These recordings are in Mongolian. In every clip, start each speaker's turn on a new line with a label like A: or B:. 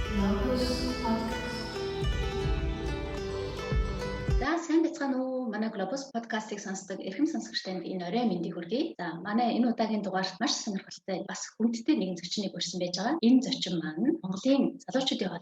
A: Globus Podcast. За сайн бацгаана уу? Манай Globus podcast-ыг сонсдог эрхэм сонсогчдод энэ орой мэндийг хүргэе. За манай энэ удаагийн дугаарт маш сонирхолтой бас хүндтэй нэгэн зочныг урьсан байж байгаа. Энэ зочин маань Монголын залуучуудын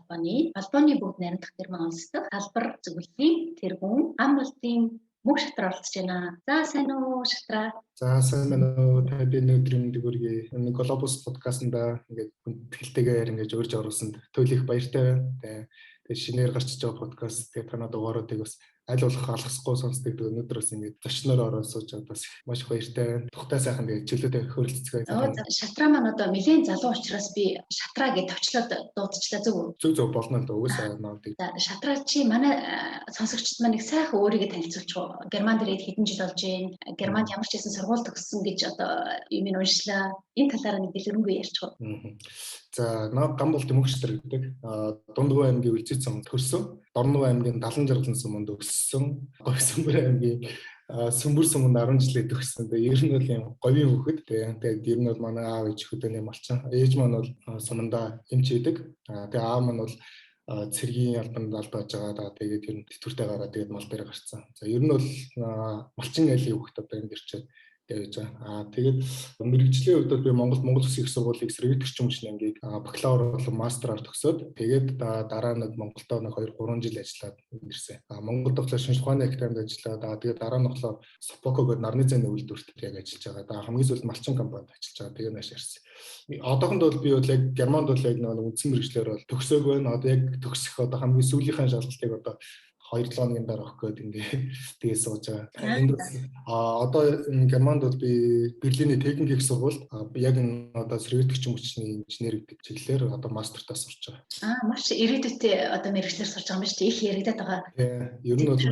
A: холбооны бүгд найрамдах гэрман онцлог салбар зөвлөлийн тэргүүн ам болтын мөг шатраа оролцож байна. За сайн уу шатраа?
B: За сайн байна уу? Та бидний өдрийн мэндийг хүргэе. Энэ Globus podcast-ында ингээд хүндэтгэлтэйгээр ингэж урьж оруулсанд туйлын их баяртай байна. Тэгээ шинээр гарч иж байгаа подкаст тэгээ танаа дугааруудыг бас аль болох алгасахгүй сонсдог. Өнөөдөр бас ингэж зочноор ороод сууж байгаа бас маш их баяртай байна. Тухтай сайхан тэгээ чөлөөтэй хөрөлцгөө.
A: Шатраа маань одоо нэлээд залуу учраас би шатраа гэж товчлоод дуудчихлаа зөв үү?
B: Зөв болно л да. Угсаа наадаг.
A: За шатраа чи манай сонсогчдод маань их сайхан өөрийгөө танилцуулчих уу? Германд ирээд хэдэн жил болж байна? Германд ямар ч хэсэн сургууль төгссөн гэж одоо юм уншлаа. Энэ талаараа нэг дэлгэрэнгүй ярьчих уу?
B: За гам болт мөгчтөр гэдэг Дундгой аймгийн Үлзийцэн төрсөн. Дорнов аймгийн Далан жаргалан суманд өссөн. Говьсөнбөр аймгийн Сүмбэр суманд 10 жилээ төгссөн. Тэгээ ер нь бол юм говийн хүүхэд. Тэгээ ер нь бол манай аав ээж хөдөөний малчин. Ээж маань бол сумандаа эмч байдаг. Тэгээ аав маань бол цэргийн албанд алдаж байгаа. Тэгээд ер нь тэтгэвртэй гараад тэгээд мал дээр гарцсан. За ер нь бол малчин айлын хүүхэд одоо энд ирчээд явж байгаа. Тэгээд мэрэгжлийн хувьд би Монгол Улсын их сургуулийн эсрэг төрчин хүчний ангийг бакалавр болон мастраар төгсөөд тэгээд дараа нэг Монголдо нэг 2-3 жил ажиллаад ирсэн. Монгол дахлаа шинжлэх ухааны академид ажиллаад тэгээд дараа нь болохоор Сопоко гэдэг нарны зэний үйлдвэрт яг ажиллаж байгаа. Хамгийн сүүлд малчин компанид ажиллаж байгаа. Тэгээд нааш ирсэн. Одоохонд бол би бол яг Германд бол яг нэг үндсэн мэрэгчлэр бол төгсөөг байна. Одоо яг төгсөх одоо хамгийн сүүлийнхээ шалгалтыг одоо 2-7 хоногийн дараа өгөх гээд ингээд тэгээ сууж байгаа. Одоо Германд бол би Берлиний техник их сургуульд яг энэ одоо сэргийлэгч хүчний инженер гэдэг чиглэлээр одоо мастертаа сурч байгаа.
A: Маш ирээдүйтэй одоо мэрэгчлэр сурч байгаа юм шүү дээ. Их яригадаад байгаа.
B: Ер нь бол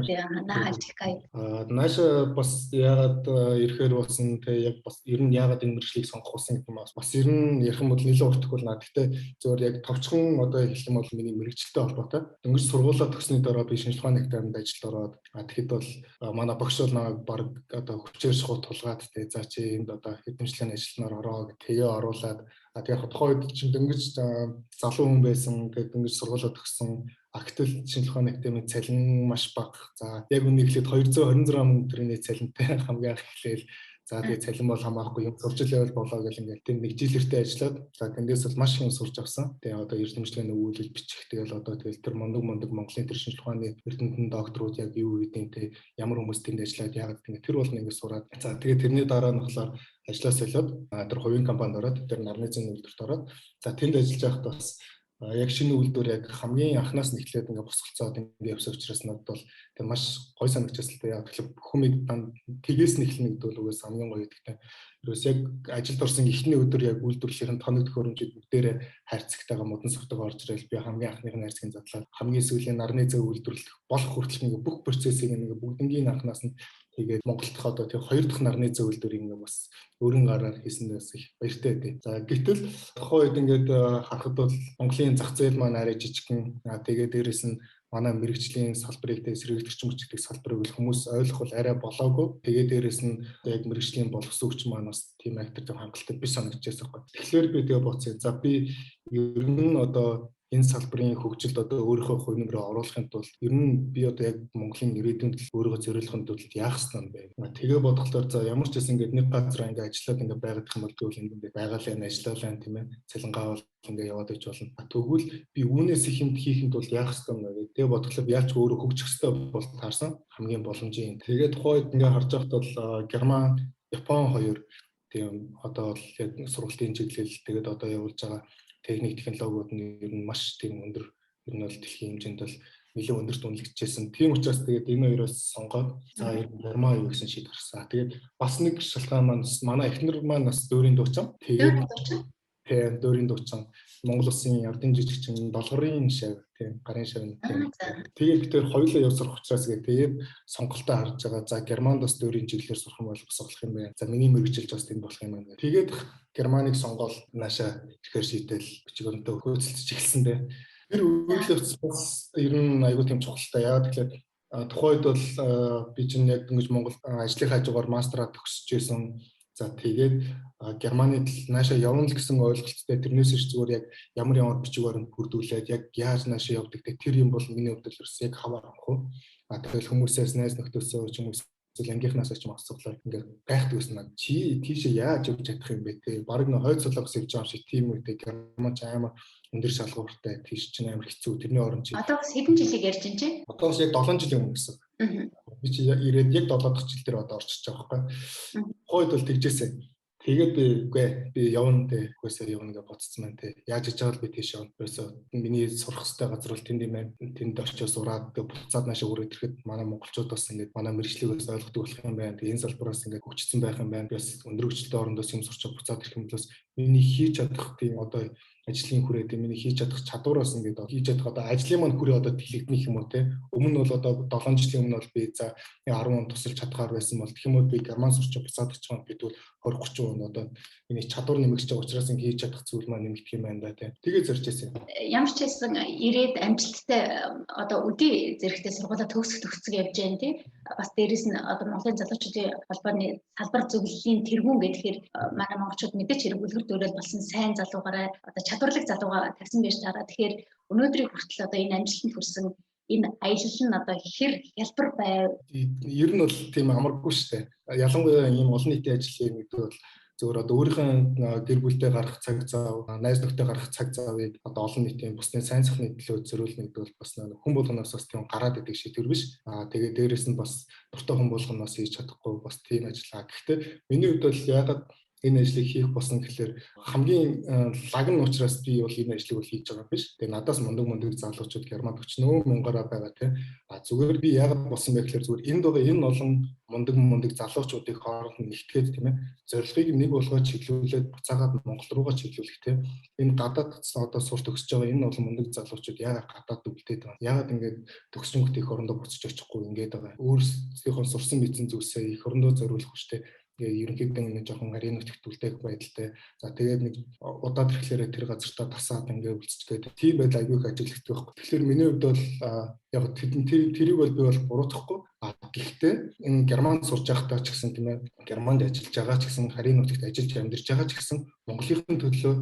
B: нааша бас яагаад ирэхээр болсон те яг бас ер нь яагаад энэ мэрэгчлийг сонгох болсон гэдэг юм бас ер нь ярих юм бол нэлээд уртгүй наа. Гэхдээ зөвөр яг товчхон одоо хэлэх юм бол миний мэрэгчлэлтэй холбоотой. Дөнгөж сургуулаа төгснөний дараа би шинжлэх ухааны академид ажилд ороод тэгэхэд бол манай багш бол намайг баг одоо хүчээр шууд тулгаад те за чи энд одоо хэдэмжлэгийн ажилтнаар ороо гэх тэгээ оруулаад тэгээ тухайн үед чинь дөнгөж залуу хүн байсан тэгээд дөнгөж сургуулаа төгссөн актуал шинжлэх ухааны академийн цалин маш бага. За яг үнэхээр 226 мянга төгрөгийн цалинтай хамгийн анх эхлээл за тэгээ цалин бол хамаахгүй юм сурч левел болоо гэл ингээл тэнд нэг жилэртээ ажиллаад за тэндээс бол маш их сурч авсан. Тэгээ одоо эрдэмтдийн өгүүлэл бичих тэгэл одоо тэгэл тэр мундаг Монголын тэр шинжлэх ухааны эрдэмтэн докторууд яг юу хийдیں те ямар хүмүүс тэнд ажиллаад яагаад ингэ тэр болно ингэ сураад за тэгээ тэрний дараа нь болохоор ажлаа солиод тэр хувийн компанид ороод тэр нарны зэний үйлдвэрт ороод за тэнд ажиллаж байхдаа бас яг шинэ үйлдвэр яг хамгийн анхнаас нь эхлээд ингээ босголцоод ингээ явсан учраас надад бол тэг маш гой санагдчихсан л да. Яг тэгэхээр хүмүүд тгээс нь эхлэх гэдэг бол үгээс хамгийн гоё гэдэгтэй. Ерөөс яг ажилд орсон эхний өдөр яг үйлдвэрлэлийн тоног төхөөрөмжөд бүгдээрээ хайрцагтайгаа модон сувтаг орж ирэл би хамгийн анхных нь хайрцагын задлаад хамгийн сүүлийн нарны зэв үйлдвэрлэх болох хүртэл ингээ бүх процессыг ингээ бүгднгийн анхнаас нь тэгээд Монголд одоо тэг хоёр дахь нарны зэв үйлдвэрийг ингээ бас өөрийн гараар хийсэндээс их баяртай дээ. За гэтэл тухайн үед ингээд харахад бол Монголын зах зээл маань арай жижигхэн. Тэгээд дээрэс нь манай мэрэгжлийн салбарыг тэ сэргийлэгч мөчтэй салбарыг хүмүүс ойлгох бол арай болоогүй. Тэгээд дээрэс нь яг мэрэгжлийн боловсруогч маань бас тийм актер хангалттай биш санагдчихсан байхгүй. Тэгэхээр би тэгээ боцсон. За би ер нь одоо энэ салбарын хөгжилд одоо өөрийнхөө хувь нэмрээ оруулахын тулд ер нь би одоо яг Монголын ирээдүйн өөрийгөө зориулахын тулд яах ёстой юм бэ? Тэгээ бодлохоор за ямар ч гэсэн ингээд нэг газар ингээд ажиллаад ингээд байгаад их юм бол тэгвэл ингээд байгалийн ажиллаулаа тийм ээ цалингаа бол ингээд яваад иж болно. Тэгвэл би үүнээс их юм хийхин тулд яах ёстой юм бэ? Тэгээ бодлохоор яаж өөрөө хөгжих ёстой бол таарсан хамгийн боломжийн. Тэгээд тухайд ингээд харж байхад бол Герман, Япон хоёр тийм одоо бол яг сургалтын чиглэл тэгээд одоо явуулж байгаа техник технологиуд нь ер нь маш тийм өндөр ер нь бол дэлхийн хэмжээнд бол нэлээд өндөрт үнэлэгдэжсэн. Тийм учраас тэгээд энэ хоёроос сонгоод за ер нь Герман юу гэсэн шийд гаргасан. Тэгээд бас нэг шалтгаан маань манай эхнэр маань бас дөөрийн дуучин. Тэгээд дөөрийн дуучин Монгол Улсын Ярдын жижигчин долгорын шав тийм гарын шав нь тийм. Тэгээд бид тэр хоёулаа яв сурах учраас тэгээд сонголтоо харж байгаа. За Германд бас дөөрийн чиглэлээр сурах юм бол бас болох юм байна. За миний мэрэгжилж бас тийм болох юм байна. Тэгээд Германыг сонгоод наашаа ихээр шийдэл бичиг баримтаа хөөцөлдөж эхэлсэн дээ. Тэр үйлдэл бас ер нь аюул тийм чухалтай. Яагаад тэгэхээр тухайд бол би чинь яг ингэж Монгол ажлын хажуугаар мастраа төгсөж байсан. За тэгээд Германы наашаа явна л гэсэн ойлголттой тэрнээс ч зүгээр яг ямар бичгээр нь бүрдүүлээд яг яаж наашаа явдаг тэр юм бол миний хувьд л яг хаваарахгүй. Тэгэл хүмүүсээс найз нөхдөсөө ч юм уу эсвэл ангийнхнаасаа ч юм асуулаар ингээд гайхдаг байсан. Чи тийшээ яаж явж чадах юм бэ те? Бараг нэг хойд солонгос явж байгаа юм шиг тийм үедээ Герман ч амар өндөр шалгууртай тийш чинь амар хэцүү. Тэрний оронд чи
A: одоо бас хэдэн жилиг ярьж байна чи?
B: Одоо бас яг 7 жилийн өмнө гэсэн. Би чи ирээд яг 7 дахь жил дээр одоо орчиж байгаа байхгүй. Хойд бол тэгжээсэй. Тэгээд би явна те. Үгүйсээ явна гэж бодсон маань те. Яаж хийж байгаа л би тийш явна. Үгүйсээ миний сурах хэвээр газар бол тэнд юм байна. Тэнд очиж сураад буцаад наашаа өрөөд ирэхэд манай монголчууд бас ингээд манай мэргэжлийг бас ойлгодог болох юм байна. Тэгээд энэ салбараас ингээд хөгжсөн байх юм байна. Би бас өндөр хөгжилтэй орондоос юм сурчаад буцаад ирэх юм болоос миний хийж чадах тийм одоо ажлын хүрээ тийм миний хийж чадах чадвараас ингээд хийж чадах одоо ажлын маань хүрээ одоо тэлэгдэх юм уу те. Өмнө нь бол одоо 7 жилийн өмнө бол би за 10 он тусалж чадхаар байсан бол тэгэх юм бол би Герман сурчаад буцаад очих юм бид бол 20 30 он одоо миний чадвар нэмэгдэж байгаа учраас ингээд хийж чадах зүйл маань нэмэгдэх юм байна да те. Тэгээ зорж байсан.
A: Ямар ч байсан ирээд амжилттай одоо үдий зэрэгтэй сургуулаа төгсгөцөг явж байна тий. Бас дээрэс нь одоо Монголын залуучуудын холбооны салбар зөвлөлийн тэргүүн гэхээр манай монголчууд мэдээч хэрэг үлгэр дуурайл болсон сайн залуугаараа одоо чадварлаг залуугаа тавьсан байж байгаа. Тэгэхээр өнөөдрийг хүртэл одоо энэ амжилтанд хүрсэн энэ аялал нь одоо хэр хялбар байв?
B: Ер нь бол тийм амаргүй шүү дээ. Ялангуяа ийм олон нийтийн ажлын гэдэг бол зөвөр одоо өөрийнхөө гэр бүлдээ гарах цаг зав, найз нөхдөд гарах цаг завыг одоо олон нийтийн бусны сайн сайхны төлөө зориулна гэдэг бол бас хүн болгоноос бас тийм гараад идэг шийдвэр биш. Тэгээд дээрэс нь бас дуртай хүн болгоноос хийж чадахгүй бас тийм ажиллаа. Гэхдээ миний хувьд бол яагаад энэ ажлыг хийх болсон гэхэлэр хамгийн лагн учраас би бол энэ ажлыг бол хийж байгаа биш. Тэгээ надаас мундаг залуучууд Германд өчнөө мянгараа байгаа тийм. Зүгээр би яагаад болсон бэ гэхэлэр зүгээр энд байгаа энэ олон мундаг залуучуудыг хооронд нь нэгтгээд тийм ээ зорилгыг нэг болгоод чиглүүлээд буцаагаад Монгол руугаа чиглүүлэх тийм. Энэ гадаад одоо сурч төгсөж байгаа энэ олон мундаг залуучууд яагаад гадаад үлдээд байгаа. Яагаад ингэж төгсөнгөт их орондоо буцаж очихгүй ингэж байгаа. Өөрсдийнхөө сурсан мэдсэн зүйлсээ их орондоо зориулах хүчтэй ерөнхийдөө нэг жоохон ариун нутгтүүлдэг байдалтай. За тэгээд нэг удаад ирэхлээр тэр газартаа тасаад ингээ үлцчихгээд тийм байдал аягүй их ажиглагддаг байхгүй. Тэгэхээр миний хувьд бол яг тэрийг бол би бол буруутгахгүй. Гэхдээ энэ Германд сурж байхдаа ч гэсэн тийм ээ Германд ажиллаж байгаа ч гэсэн ариун нутагт ажиллаж амьдарч байгаа ч гэсэн Монголынхын төлөө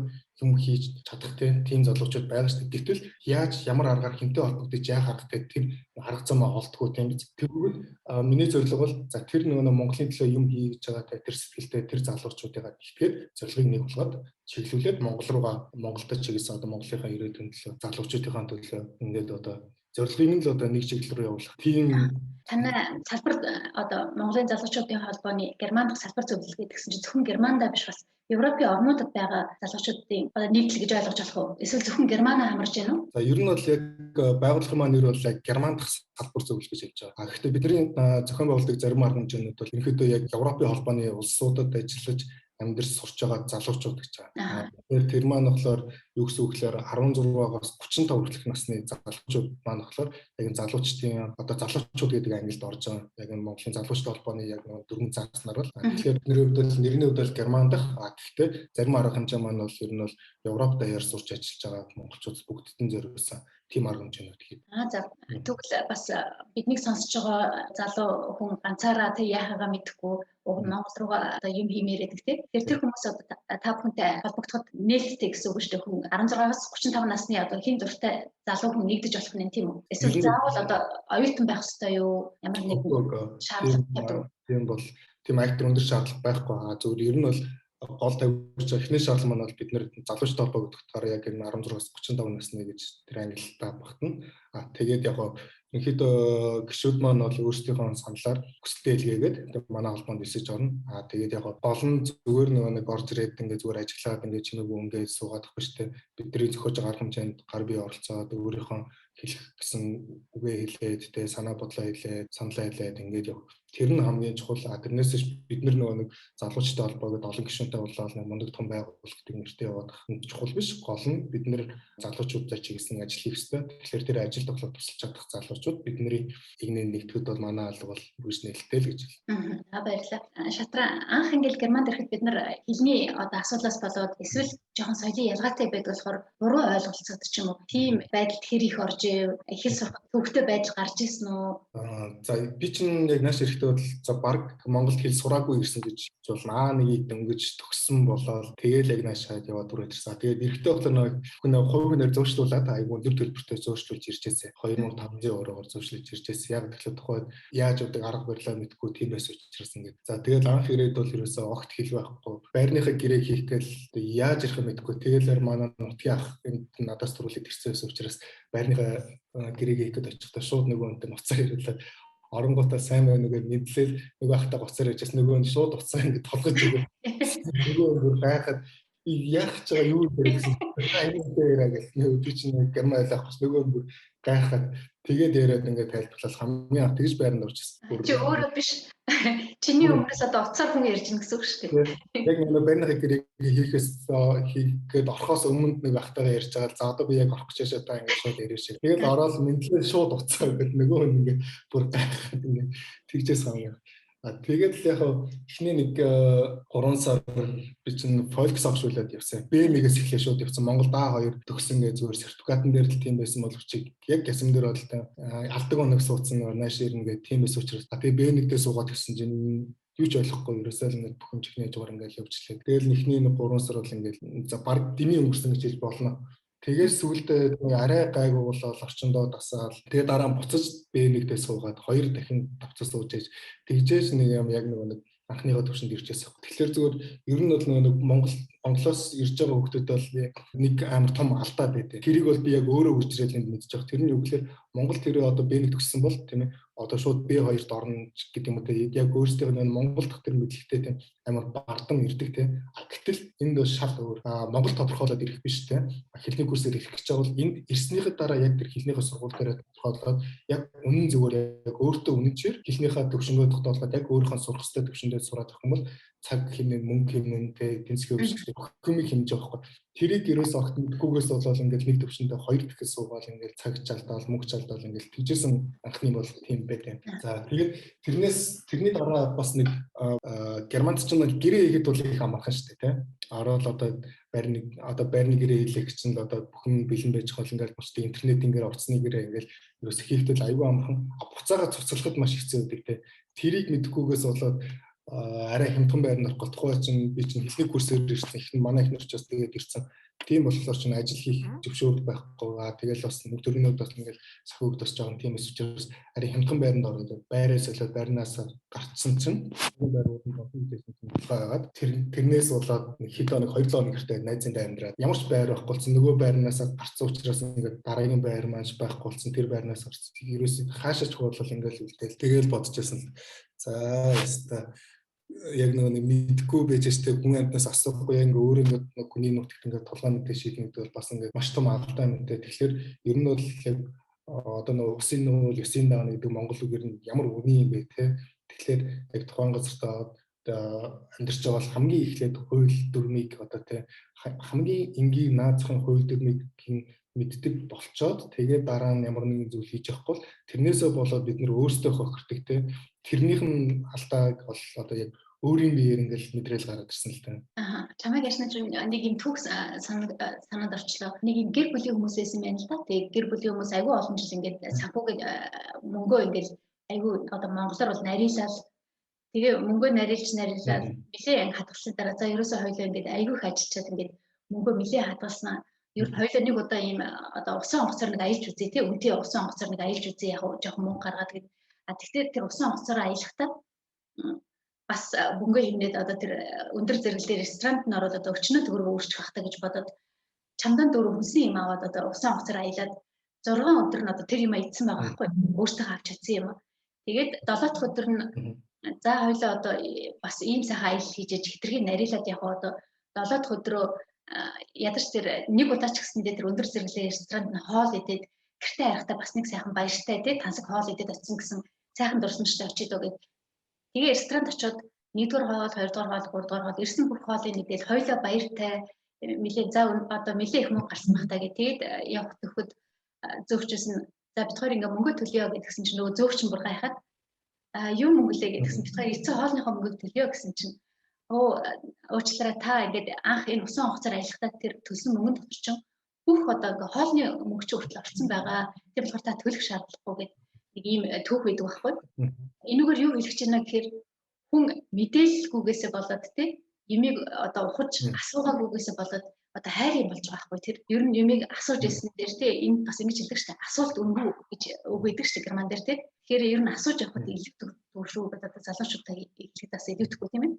B: юм хийж чадах тийм залуучууд байгаа шүү дээ. Гэтэл яаж ямар аргаар хинтээ холбогдож яах аргатай тэр арга замаа олдгоо тийм биз. Тэгвэл миний зорилго бол за тэр нөгөө Монголын төлөө юм хийж байгаа тэр сэтгэлтэй тэр залуучуудыгаа ихтгэхэд зорилгыг нэг болгоод чиглүүлээд Монгол руугаа Монголд чиглэсэн одоо Монголынхаа ирээдүйн төлөө залуучуудынхаа төлөө ингээд одоо зорилгыг нь л одоо нэг чиглэл рүү явуулах. Тийм
A: танай салбар одоо Монголын залуучуудын холбооны Германд салбар зөвлөлгээд гэсэн чинь зөвхөн Германдаа биш бас Европын орнуудад байгаа залуучуудын нийтлэл гэж ойлгож болох уу? Эсвэл зөвхөн Германаа хамарч байна уу?
B: За ер нь бол яг байгууллагын маань нэр бол яг Германд салбар зөвлөл гэж хэлж байгаа. Гэхдээ бидний зохион байгуулалтыг зарим арга хэмжээнд бол ерөнхийдөө яг Европын холбооны улсуудад ажиллаж амьдарч сурч байгаа залуучууд гэж байгаа. Тэгэхээр тэр маань болохоор юу гэсэн үг гэхээр 16-аас 35 хүртэлх насны залуучууд маань болохоор яг энэ залуучдын одоо залуучууд гэдэг ангилд орж байгаа. Яг энэ Монголын залуучдын холбооны яг дөрвөн цаас нар бол тэгэхээр нэрний хувьд бол Германд гэхдээ зарим арга хэмжээ маань бол ер нь бол Европ даяар сурч ажиллаж байгаа монголчууд бүгддэн зориулсан тийм арга хэмжээнүүд хийв.
A: За тэгвэл бас биднийг сонсож байгаа залуу хүн ганцаараа тэг яахаагаа мэдэхгүй Монгол руугаа одоо юм хиймээр байдаг тийм. Тэр хүмүүс одоо та бүхэнтэй холбогдоход нээлттэй гэсэн үг шүү дээ. Хүн 16-аас 35 насны одоо хин дуртай залуу хүн нэгдэж болох нь тийм үү? Эсвэл заавал одоо оюутан байх ёстой юу? Ямар нэгэн шаардлага
B: тийм бол тийм актер өндөр шаардлага байхгүй. Зөвхөн ер нь бол гол тавьж байгаа эхний шаардлага маань бол бид нэр залуучтай холбоо гэдэгтээр яг энэ 16-аас 35 насны гэж тэр ангиллалтаа багтана. Тэгээд яг ерөнхийдөө гишүүд маань бол өөрсдийнхөө саналаар хүсэлтээ илгээгээд манай холбоонд нисэж орно. Тэгээд яг гол нь зүгээр нэг орж ирээд ингээд зүгээр ажиллаад ингээд чимээгүй ингээд суугаадах биш те. Бидний зохиож байгаа арга хэмжээнд гар бие оролцоод өөрийнхөө хэлэх гэсэн үгээ хэлээд те санаа бодлоо хэлээд саналаа хэлээд ингээд явах. Тэр нь хамгийн чухал. Тэрнээс бид нэг залуучтай холбоогод олон гишүүнтэй болоод нэг мундаг том байгууллагын нэртэй явах нь чухал биш. Гол нь бид нэр залуучуудтай чиглэсэн ажил хийх ёстой. Тэгэхээр тэр ажил тоглоод тусалж чадах залуучууд бидний игнээ нэгтгэхэд бол манай алга бол бүс нээлттэй л гэж хэлээ.
A: Баярлалаа. Шатраа анх ингээл Германд ирэхэд бид нар хэлний одоо асуудлаас болоод эсвэл жоохон соёлын ялгаатай байдаг болохоор буруу ойлголцоод ч юм уу. Тийм байдалд хэр их орж ив, их сурах төвхтэй байдал гарч ирсэн үү?
B: За би чинь яг нааш ирэхдээ ирэхдээ бол за баг Монголд хэл сураагүй ирсэн гэж болно. Нэг дөнгөж төгссөн болоод тэгэл яг наашаад яваад түрээдэрсэн. Тэгээд эрэхтэй болохоор нэг хувь хүнээр зөөчлүүлээд айгүй өндөр төлбөртэй зөөчлүүлж иржээсэ 2500 €-оор зөөчлөж иржээсэ. Яг тэгэхээр тухайд яаж удаг арга барилаа мэдгүй тийм байсан учраас ингээд. За тэгээд анх ирээд бол ерөөсөө огт хэл байхгүй. Байрныхаа гэрээг хийх гээл яаж ирэх юм мэдгүй. Тэгэлэр манай нутгийн ах энд надаас төрүүлээд ирсэн учраас байрныхаа гэрээг хийх гээд очихдоо шууд нөгөө өнтер нуцаар ирлээ. Оронгуудаа сайн байна уу гэж мэдлээл нөгөө ахтаа гоцоор яжсэн нөгөө нь шууд уцаа ингэ толгож өгөө. Нөгөө байхад яах ч байгаа юу гэсэн. Аюул дээрээ гэх нөгөө би чинь герман айлах бас нөгөө бүр гайхаад тэгээд яриад ингээд тайлбарлал хамгийн анх тэгж байранд орчихсон.
A: Чи өөрөө биш. Чиний өмнөөс одоо уцаар хүн ярьж гин гэсэн үг шүү дээ.
B: Яг нөгөө байрныхаа гэрээг хийгээд орохоос өмнө нэг ахтайгаа ярьж байгаа. За одоо би яг орох гэж шатаа ингээд шууд ярьж шиг. Тэгээд ороод мэдлээ шууд уцаа гэдэг нөгөө хүн ингээд бүр гайхаад ингээд тэгжээс хаяа. Тэгээд л яг эхний нэг 3 сар би чинь фолкс авшуулаад явсан. БМ-ээс эхлээ шууд явсан. Монгол А2 төгсөн гэж зүгээр сертификатн дээр л тийм байсан боловч яг ясам дээр бол алдаг оног суудсан нааш ирнэ гэх тийм эс учраас. Тэгээд БМ-дээ суугаад гисэн чинь юу ч ойлгохгүй ерөөсөө л нэг бүхэн чихний жугаар ингээл явчихлаа. Тэгэл эхний 3 сар бол ингээл за баг дими өнгөрсөн гэж хэлж болно. Тэгээд сүүлдээ арай гайгүй болоод орчиндоо дасаал. Тэгээд дараа нь буцаж B1-дээ суугаад 2 дахин давцаж сууж ээж тэгжээж нэг юм яг нэг анхныхаа төвшөнд ирчихсэн. Тэгэхээр зүгээр ер нь бол нэг Монголоос ирж байгаа хүмүүс бол нэг амар том алдаа байдэ. Тэрийг бол би яг өөрөө хүчрээд мэдчихэж байгаа. Тэрний үг гэхээр Монгол тэрээ одоо B1 төгссөн бол тийм ээ одоо шууд B2-д орно гэдэг юм уу те яг өөрсдөө нэг Монгол дахь тэр мэдлэгтэй тийм амар бардам ирдэг тийм. Гэтэл энд бол шал өөр. Монгол тодорхойлоод ирэх биш тийм. Хэлний курсээр ирэх гэж байгаа бол энд ирснийхээ дараа яг тэр хэлнийхээ сургууль дээр тодорхойлоод яг үнэн зөвөр яг өөртөө үнэнчээр хэлнийхээ төвшнгөө тогтоолоод яг өөрийнхөө сурах ёстой төвшөндөө сураад авах юм бол цаг хэмнэн мөнгө хэмнэн тэ тэнцвэр хэмжээ бүхнийг хэмжиж байгаа байхгүй. Тэрийг ерөөс огт мэдгүйгээс болоод ингээд нэг төвшөндөө 2 дахин суугаад ингээд цаг жалдаал мөнгө жалдаал ингээд тэгжсэн анхны бол тийм байт. За тэгээд тэрний дараа бас нэг германд ч нэг гэрээ хийгээд бол их амархан шүү дээ тийм. Ороод одоо байрны гэрээ хийлэх чинь одоо бүхэн бэлэн байж хол ингээд бусдын интернетингээр орцны гэрээ ингээд ерөөс хийхдээ аюу амархан буцаага цуцрахад маш хэцүү байдаг тийм. Тэрийг мэдгүйгээс болоод арай хямдхан байрны орох тухай чинь би чинь хэлний курсээр ирсэн их манай их нар ч бас тэгээд ирсэн. Тийм болохоор чинь ажил хийх зөвшөөрөл байхгүй. Тэгэл бас төрнүүд бас ингээд сахиугдаж байгаа тийм учраас арай хямдхан байранд ороод байраас солиод байрнаас гарцсан чинь байрууд нь болсон гэсэн байгаад тэрнээс болоод хэд хоног 2 хоног гэртээ найзынтай амьдраад ямар ч байр байхгүй болсон нөгөө байрнаас гарцсан учраас ингээд дараагийн байр маань байхгүй болсон тэр байрнаас гарцсан. Ерөөсөө хаашаач хуудлал ингээд үлдээл тэгэл бодчихсон. За яста яг нэг мэдгүй байжтэй хүн амтнаас асуухгүй яг ингээ өөрөө нэг хүний нутагт ингээ толгой мэдээ шийднэд бол бас ингээ маш том алдаа мэдээ. Тэгэхээр ер нь бол яг одоо нэг усын нүүл ёсын даана гэдэг монгол үгээр нь ямар үний юм бэ те. Тэгэхээр яг тухайн газартаа амьдарч байгаа бол хамгийн эхлээд хууль дүрмийг одоо те хамгийн энгийн наацхан хууль дүрмийг мэддэг болцоод тэгээд дараа нь ямар нэгэн зүйл хийж явахгүй бол тэрнээсээ болоод бид нөр өөрсдөө хохирдог те тэрнийх нь алдааг бол одоо яг өөрийн биеэр ингээл мэдрэл гараад ирсэн л та.
A: Чамайг ясна чинь нэг юм төгс санаад орчлоо. Нэг юм гэр бүлийн хүмүүсээс юм байна л да. Тэгээд гэр бүлийн хүмүүс айгүй олон жил ингээд санхуг мөнгөө ингээд айгүй одоо монголоор бол нарийнлал тэгээ мөнгөө нарийнлал нэлээ анги хадгалсан дараа за ерөөсөө хоёлоо ингээд айгүй их ажиллаад ингээд мөнгөө нэлээ хадгалснаа ер нь хоёлоо нэг удаа ийм одоо усан онгоцоор нэг аялж үзье тий үнтэй усан онгоцоор нэг аялж үзье яг жоохон мөнгө гаргаад тэгээд тэгтээ тэр усан онгоцоор аялахдаа бас мөнгө хийнээд одоо тэр өндөр зэрэглэлээр ресторанд нь ороод одоо өчнөө төгрөгөө өрчих хахтаа гэж бодоод чамдан дөрөв хүнсэн юм аваад одоо усан онгоцоор аялаад 6 өдөр нь одоо тэр юм идсэн байгаа байхгүй өөртөө авч чадсан юм. Тэгээд 7 дахь өдөр нь за хоёлоо одоо бас ийм сайхан аялал хийж хитрхийг нарийнлаад яг одоо 7 дахь өдрөө ядарч тэр нэг удаа ч гэсэндээ тэр өндөр зэрэглэлийн ресторанд нь хоол идээд гэртээ харахтаа бас нэг сайхан баяртай тий тансаг хоол идээд очсон гэсэн сайхан дурсамжтай очиод өгөөд тэгээ ресторанд очиод 1-р хоол 2-р хоол 3-р хоол ирсэн бүх хоолыг нэгдэл хоёлоо баяртай нэлээ за одоо нэлээ их мөнгө гарсан бахтаа гэ тэгээд явах төхөд зөөгчөөс нь за бид хоёр ингээ мөнгө төлөё гэдгсэн чинь нөгөө зөөгч нь бүр гайхаад юу мөнгө лээ гэдгсэн бид хоёр эцэг хоолныхоо мөнгөг төлөё гэсэн чинь уучлаарай та ингээд анх энэ усан онгоцоор аялахдаа тэр төлсөн мөнгөнд товчсон бүх одоо ингээ хоолны мөнгө чи хүртэл орцсон байгаа. Тэр болохоор та төлөх шаардлагагүй гэд. нэг ийм түүх байдаг байхгүй. Энэгээр юу хэлэх гэж байна гэхээр хүн мэдээлэлгүйгээсээ болоод юмыг одоо ухаж асуугаагүйгээсээ болоод одоо хайр юм болж байгаа байхгүй. Тэр ер нь юмыг асууж ирсэн дээр энэ бас ингэж хэлдэг шүү дээ. Асуулт өнгөө гэж үг өгдөг шүү дээ герман дээр Тэгэхээр ер нь асууж явахад илүүдэг шүү гэдэг одоо залуучуудаа хэлэхэд бас илүүдэхгүй тийм ээ.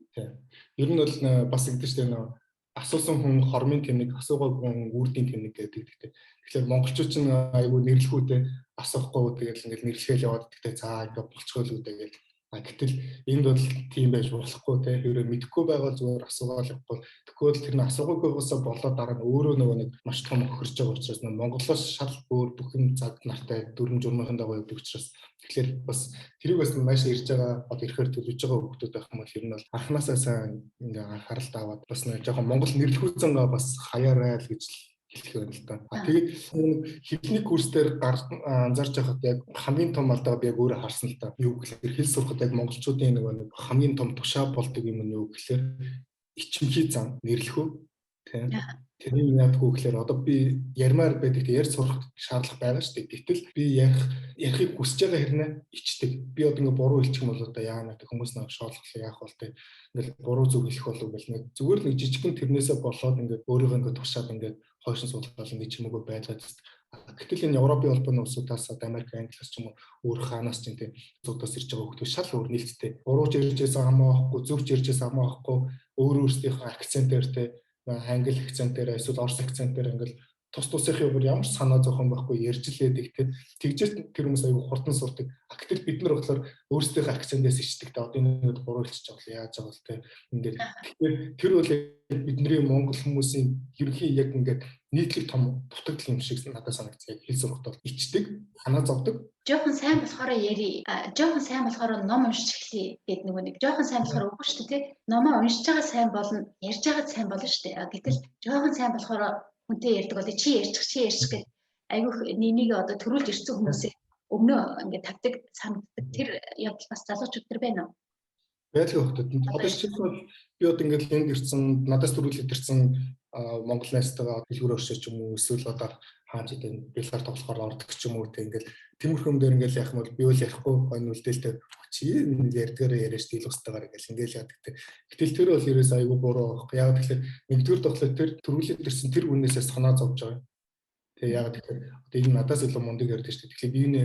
B: Ер нь бол бас ингэдэж шүү дээ асуусан хүн хормын тэмдэг, асуугаагүй хүн үрдийн тэмдэг гэдэг. Тэгэхээр монголчууд ч айгүй нэрлэхүүтэй асуухгүй тэгэл ингээл нэрлэхэл яваад тэгтээ за ингээ болцгоол үүдээ гэл. Гэтэл энд бол тийм байж болохгүй те хэрэг мэдэхгүй байгаа зүгээр асуугаал явахгүй. Тэгвэл тэр нь асуугаагүйгээс болоод дараа нь өөрөө нөгөө нэг маш том өхөрч байгаа учраас Монголоос шал өөр бүх юм цаг нартай дүрм журмын дагуу явдаг учраас тэгэхээр бас тэрийг бас маш ирж байгаа одоо ирэхээр төлөж байгаа хүмүүс байх юм бол ер нь бол анханасаа сайн ингээ анхаарал таваад бас нэг жоохон Монгол нэрлэхүүцэн бас хаяарай л гэж хэлэх юм л да. Тэгээд хилний курс дээр анзаарч байхад яг хамгийн том алдаа би яг өөрөө харсан л да. Юу гэхээр хэл сурахад яг монголчуудын нэг хамгийн том тушаа болдог юм нь юу гэхээр ичимхий зам нэрлэхүү тийм. Тэрийг яадгүй гэхээр одоо би ярмаар байдаг ярьж сурах шаардлага байгаа шүү дээ. Гэтэл би ярихыг хүсэж байгаа хэрнээ ичдэг. Би одоо ингээ буруу хэлчих юм бол одоо яана гэдэг хүмүүс нэг шоолох яах бол тэ ингээл буруу зүг хэлэх болов гэл нэг зүгээр л нэг жижигхэн тэрнээсээ болоод ингээ өөрийгөө ингээ тушаад ингээ хойшин суулгаад ингээ чимээгүй байгаад. Гэтэл энэ Европын улбаны улсуудаас одоо Америк, Англиас ч юм уу өөр хаанаас ч юм тийм зүүдээс ирж байгаа хүмүүс шал өөр нээлттэй. Бурууч ярьжээс хамаахгүй, зөвч ярьжээс хамаахгүй өөр өөрсдийнхөө акцентээр тэ англи акцентээр эсвэл орос акцентээр ингээл тус тусынхын өөр ямар ч санаа зовхон байхгүй ярьж лээдэг тэгжээ тэр хүмүүс аюу хурдан сурдаг. Гэтэл бид нар болохоор өөрсдийнхөө акцентээс ичдэг та одоо энэ буруу хэлчих жоо яаж байгаа бол тэ ингээд тэгэхээр тэр бол бидний монгол хүмүүсийн ерөнхий яг ингээд нийтлэг том дутагдал юм шиг надад санагдсан. Хэл сурахад бол ичдэг, санаа зовдөг.
A: Жохон сайн болохоор яри. Жохон сайн болохоор ном уншиж эхлэе гэдэг нэг жохон сайн болохоор үгүй шүү дээ. Номоо уншиж байгаа сайн болно, ярьж байгаа сайн болно шүү дээ. Гэтэл жохон сайн болохоор хүнтэй ярьдаг бол чи ярьчих гэж айгүйх нэг одоо төрүүлж ирсэн хүмүүсээ өмнөө ингээд тавьдаг санагддаг. Тэр явдал бас залуучууд нар байна уу?
B: Байлгүй хөтөд. Одоо жишээлбэл би одоо ингээд энд ирсэн, надаас төрүүлээд ирсэн Монгол найзтайгаа дэлгүүр өршөөч юм уу эсвэл одоо хааж идэв бэлгаар тоглохоор ордог ч юм уу те ингээд тиймэрхүүн дээр ингээд яах юм бол би үл ярихгүй хойно үлдээлтэй чи ярьдгаар яриаш дийл устдаагаар ингээд яадаг те. Гэтэл тэр бол ерөөс айгүй буруу. Яг тэгэхээр нэгдүгээр тоглолт тэр төрүүлээд ирсэн тэр хүнээсээ санаа зовж байгаа. Тэгээ яг тэгэхээр одоо энэ надаас илүү мундаг ярьдаг шүү дээ. Тэгэхээр би энэ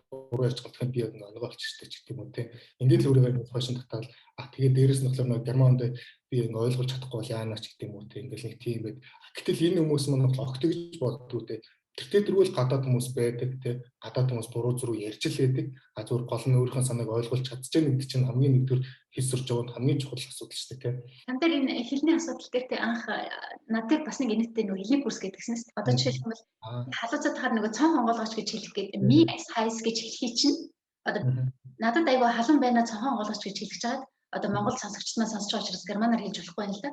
B: буруу ярьж байгаа би нэг олч штэ ч гэдэг юм уу те. Ингээд л өөрийгөө хойшин татаал тэгээ дээрэс нь болохоор нэг германд би ингэ ойлгуулж чадахгүй бол яанаач гэдэг юм уу те. Ингээд нэг тийм байд. Гэтэл энэ хүмүүс маань огт гэж боддгоо те. Тэр тэрвэл гадаад хүмүүс байдаг те. Гадаад хүмүүс буруу зүрх ярьж л байдаг. Зүгээр гол нь өөрийнхөө санааг ойлгуулж чадчихна гэдэг чинь хамгийн нэгдүгээр хэл сурж байгаа хамгийн чухал асуудал шүү дээ те.
A: Танд энэ хэлний асуудал дээр те анх надад бас нэг инээдтэй нэг хэлний курс гэдгснээс одоо жишээлбэл халууцаад хаар нэг цон хонгоолгооч гэж хэлэх гээд ми хайс гэж хэлхий чинь одоо надад айгаа халуун байна цон хонгоолгооч гэж хэлж чагаад одоо Монгол сонсогчднаа сонсож байгаа учраас германаар хэлж болохгүй юм л да.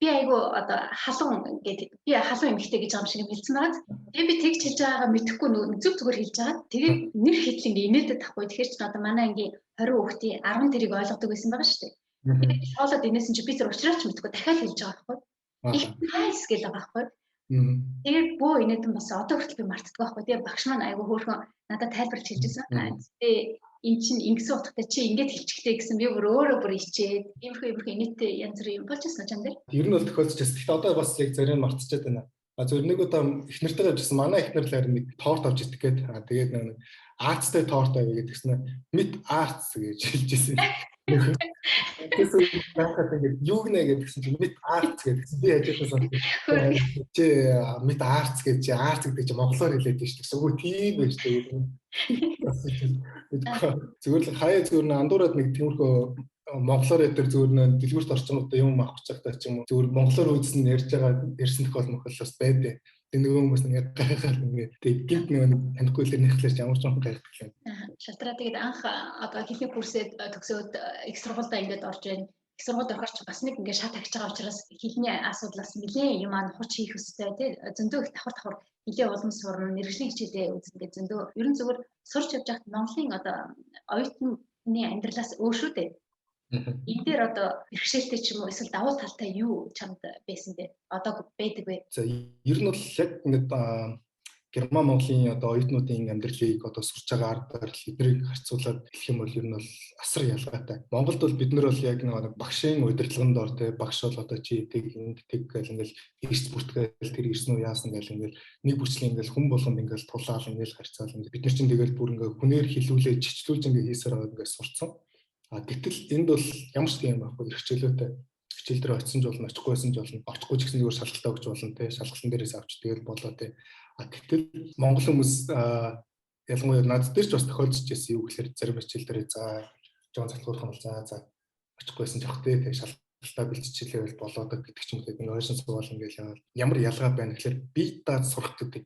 A: Би айгүй одоо халуун гэдэг би халуун эмэгтэй гэж байгаа юм шиг хэлсэн байгаа. Тэгээ би тэгж хэлж байгаагаа мэдэхгүй зүг зүгээр хэлж байгаа. Тэгээ нэр хэдл ингээ инээдэд тахгүй. Тэгэхээр ч одоо манай ангийн 20 хүүхдийн 10 тэрийг ойлгодог байсан байгаа шүү дээ. Тэгээд шоолоод инээсэн чи би тэр уучраач мэдэхгүй дахиад хэлж байгаа байхгүй. Их хайс гэж байгаа байхгүй. Тэгээд бөө инээдэн бас одоо хүртэл би мартдаг байхгүй. Тэгээ багш маань айгүй хөөрхөн надад тайлбарлаж хэлжсэн. Тэгээ энэ чинь ингэсэн утгатай чи ингэж хэлчихтэй гэсэн би өөрөө ичээд иймэрхүү инээдтэй янз бүрийн юм болчихсон ч юм дээр.
B: Ер нь бол тохиолдож байна. Гэхдээ одоо бас яг зарим мартчихад байна. Зөв нэг удаа их нартайгаа явжсэн. Манай их нар л харин нэг торт авч идэх гээд тэгээд нэг аартстай торт авъя гэдгснэ мэд аартс гэж хэлжсэн. Тэсээ наахад ингэ юу гэнэ гэдгсэн чинь мэд аартс гэдгсэн. Би яжсан чи мэд аартс гэж чи аартс гэдэг чи монголоор хэлээд байна шүү дээ. Үгүй тийм байж тээ. Зүгээр л хаяа зүгээр н андуураад нэг тиймэрхүү монголоор ядэр зүгээр н дэлгүүрт орчмуудаа юм авах гэж байгаа ч юм уу. Зүгээр монголоор үзсэн ярьж байгаа ярьсан тохиол бас байдэ. Тэг нөгөө хүмүүс ингээд гайхаад ингээд тэг гинт нөгөө танихгүй л нэхлэж ямар ч юм гайхдаг юм.
A: Шалтраа тэгээд анх одоо хэлний курсэд төгсөөд их сургуультай ингээд орж ирэн. Их сургуульд орохоор ч бас нэг ингээд шат агч байгаа учраас хэлний асуудлаас нэлээд юм хуч хийх өстэй тий зөндөө их давхар хилээ улам сурна мэргэжлийн хичээлээ үзэн гэж зөндөө ерөн зүгээр сурч явж байхад Монголын одоо оюутны амьдралаас өөр шүү дээ. Энэ дээр одоо бэрхшээлтэй ч юм уу эсвэл давуу талтай юу чамд байсан бэ? Одоо байдаг вэ?
B: За ер нь бол яг ингээд Герман Монголын одоо оюутнуудын амьдралыг одоо сурч байгаа арга барил эднийг харьцуулаад хэлэх юм бол ер нь бол асар ялгаатай. Монголд бол бид нар бол яг нэг багшийн удирдлаганд ор те багш бол одоо чи тэг гэл ингээл эрс бүртгээл тэр ирсэн үү яасан гэл ингээл нэг бүчлэн ингээл хүн болгонд ингээл тулаал ингээл харьцаал ингээл бид нар чинь тэгэл бүр ингээл хүнээр хилүүлээ чичлүүлж ингээл хийсээр байгаа ингээл сурцсан. Гэтэл энд бол ямар ч юм байхгүй хичээлөөтэй хичээл дээр очисон ч болно, очихгүйсэн ч болно, очихгүй ч гэсэн зүгээр шалгалтаа өгч болно те шалгалтын дээрээс авч тэгэл болоо те. Гэтэл монгол хүмүүс ялангуяа над дээр ч бас тохиолдож байсан юу гэхээр зарим хичээл дээр за жоон залхуурхан бол за очихгүйсэн жоох те шалгалтаа бэлтжижлээ болоод гэдэг ч юм уу нэг ойшин сугаал ингээл ямар ялгаа байна гэхээр бие дааж сурах гэдэг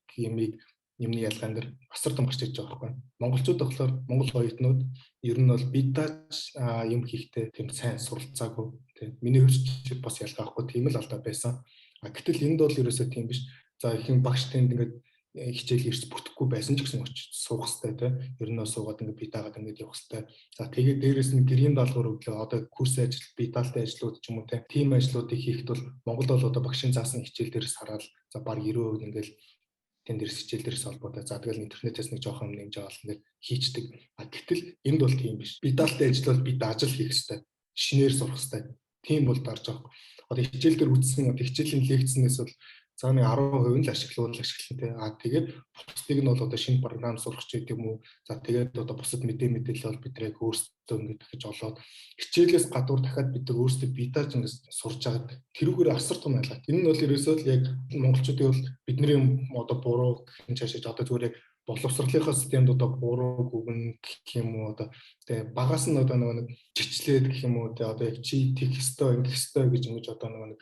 B: юмны ялгаан дээр асар том гарч иж байгаа байхгүй. Монголчууд болохоор монгол оюутнууд ер нь бол бие дааж юм хийхдээ тийм сайн суралцаагүй те. Миний хувьд бас ялгаа байхгүй тийм л алдаа байсан. Гэтэл энд бол ерөөсөө тийм биш. За ихэн багш тэнд ингээд хичээл ирж бүтэхгүй байсан ч гэсэн очиж суух хэрэгтэй те. Ер нь суугаад ингээд бие даагаад ингээд явах хэрэгтэй. За тэгээд дээрэс нь гэрийн даалгавар өглөө одоо курс ажил, бие даалтай ажлууд ч юм уу те. Тим ажлуудыг хийхэд бол Монгол бол одоо багшийн заасан хичээл дээрээс хараад за баг 90% ингээд тэн дээрс хичээл дээрээс холбоотой. За тэгэл интернетээс нэг жоохон нэмж аваад ингээд хийчдэг. Гэтэл энд бол тийм биш. Бие даалтай ажил бол бие дааж л хийх хэрэгтэй. Шинээр сурах хэрэгтэй. Тийм бол дарж байгаа. Одоо хичээл дээр үтсэн одоо хичээлийн лекцнээс бол за нэг 10% нь л ашиглуулах те. Тэгээд бусдыг нь бол одоо шинэ програм сурах ч гэдэг юм уу. За тэгээд одоо бусад мэдээлэл бол бид яг өөрсдөө ингэж дахиж олоод хичээлээс гадуур дахиад бид нар өөрсдөө биедааж ингэж сурж байгаа. Тэрүүгээр асар том ялгаа. Энэ нь бол ерөөсөө л яг монголчуудын бол бидний одоо буруу гэх чашиж одоо зүгээр яг боловсролынхаа системд одоо буруу гүгэн гэх юм уу одоо тэгээ багаас нь одоо нэг жичлээд гэх юм уу одоо яг чи тех ёстой ингэх ёстой гэж ингэж одоо нэг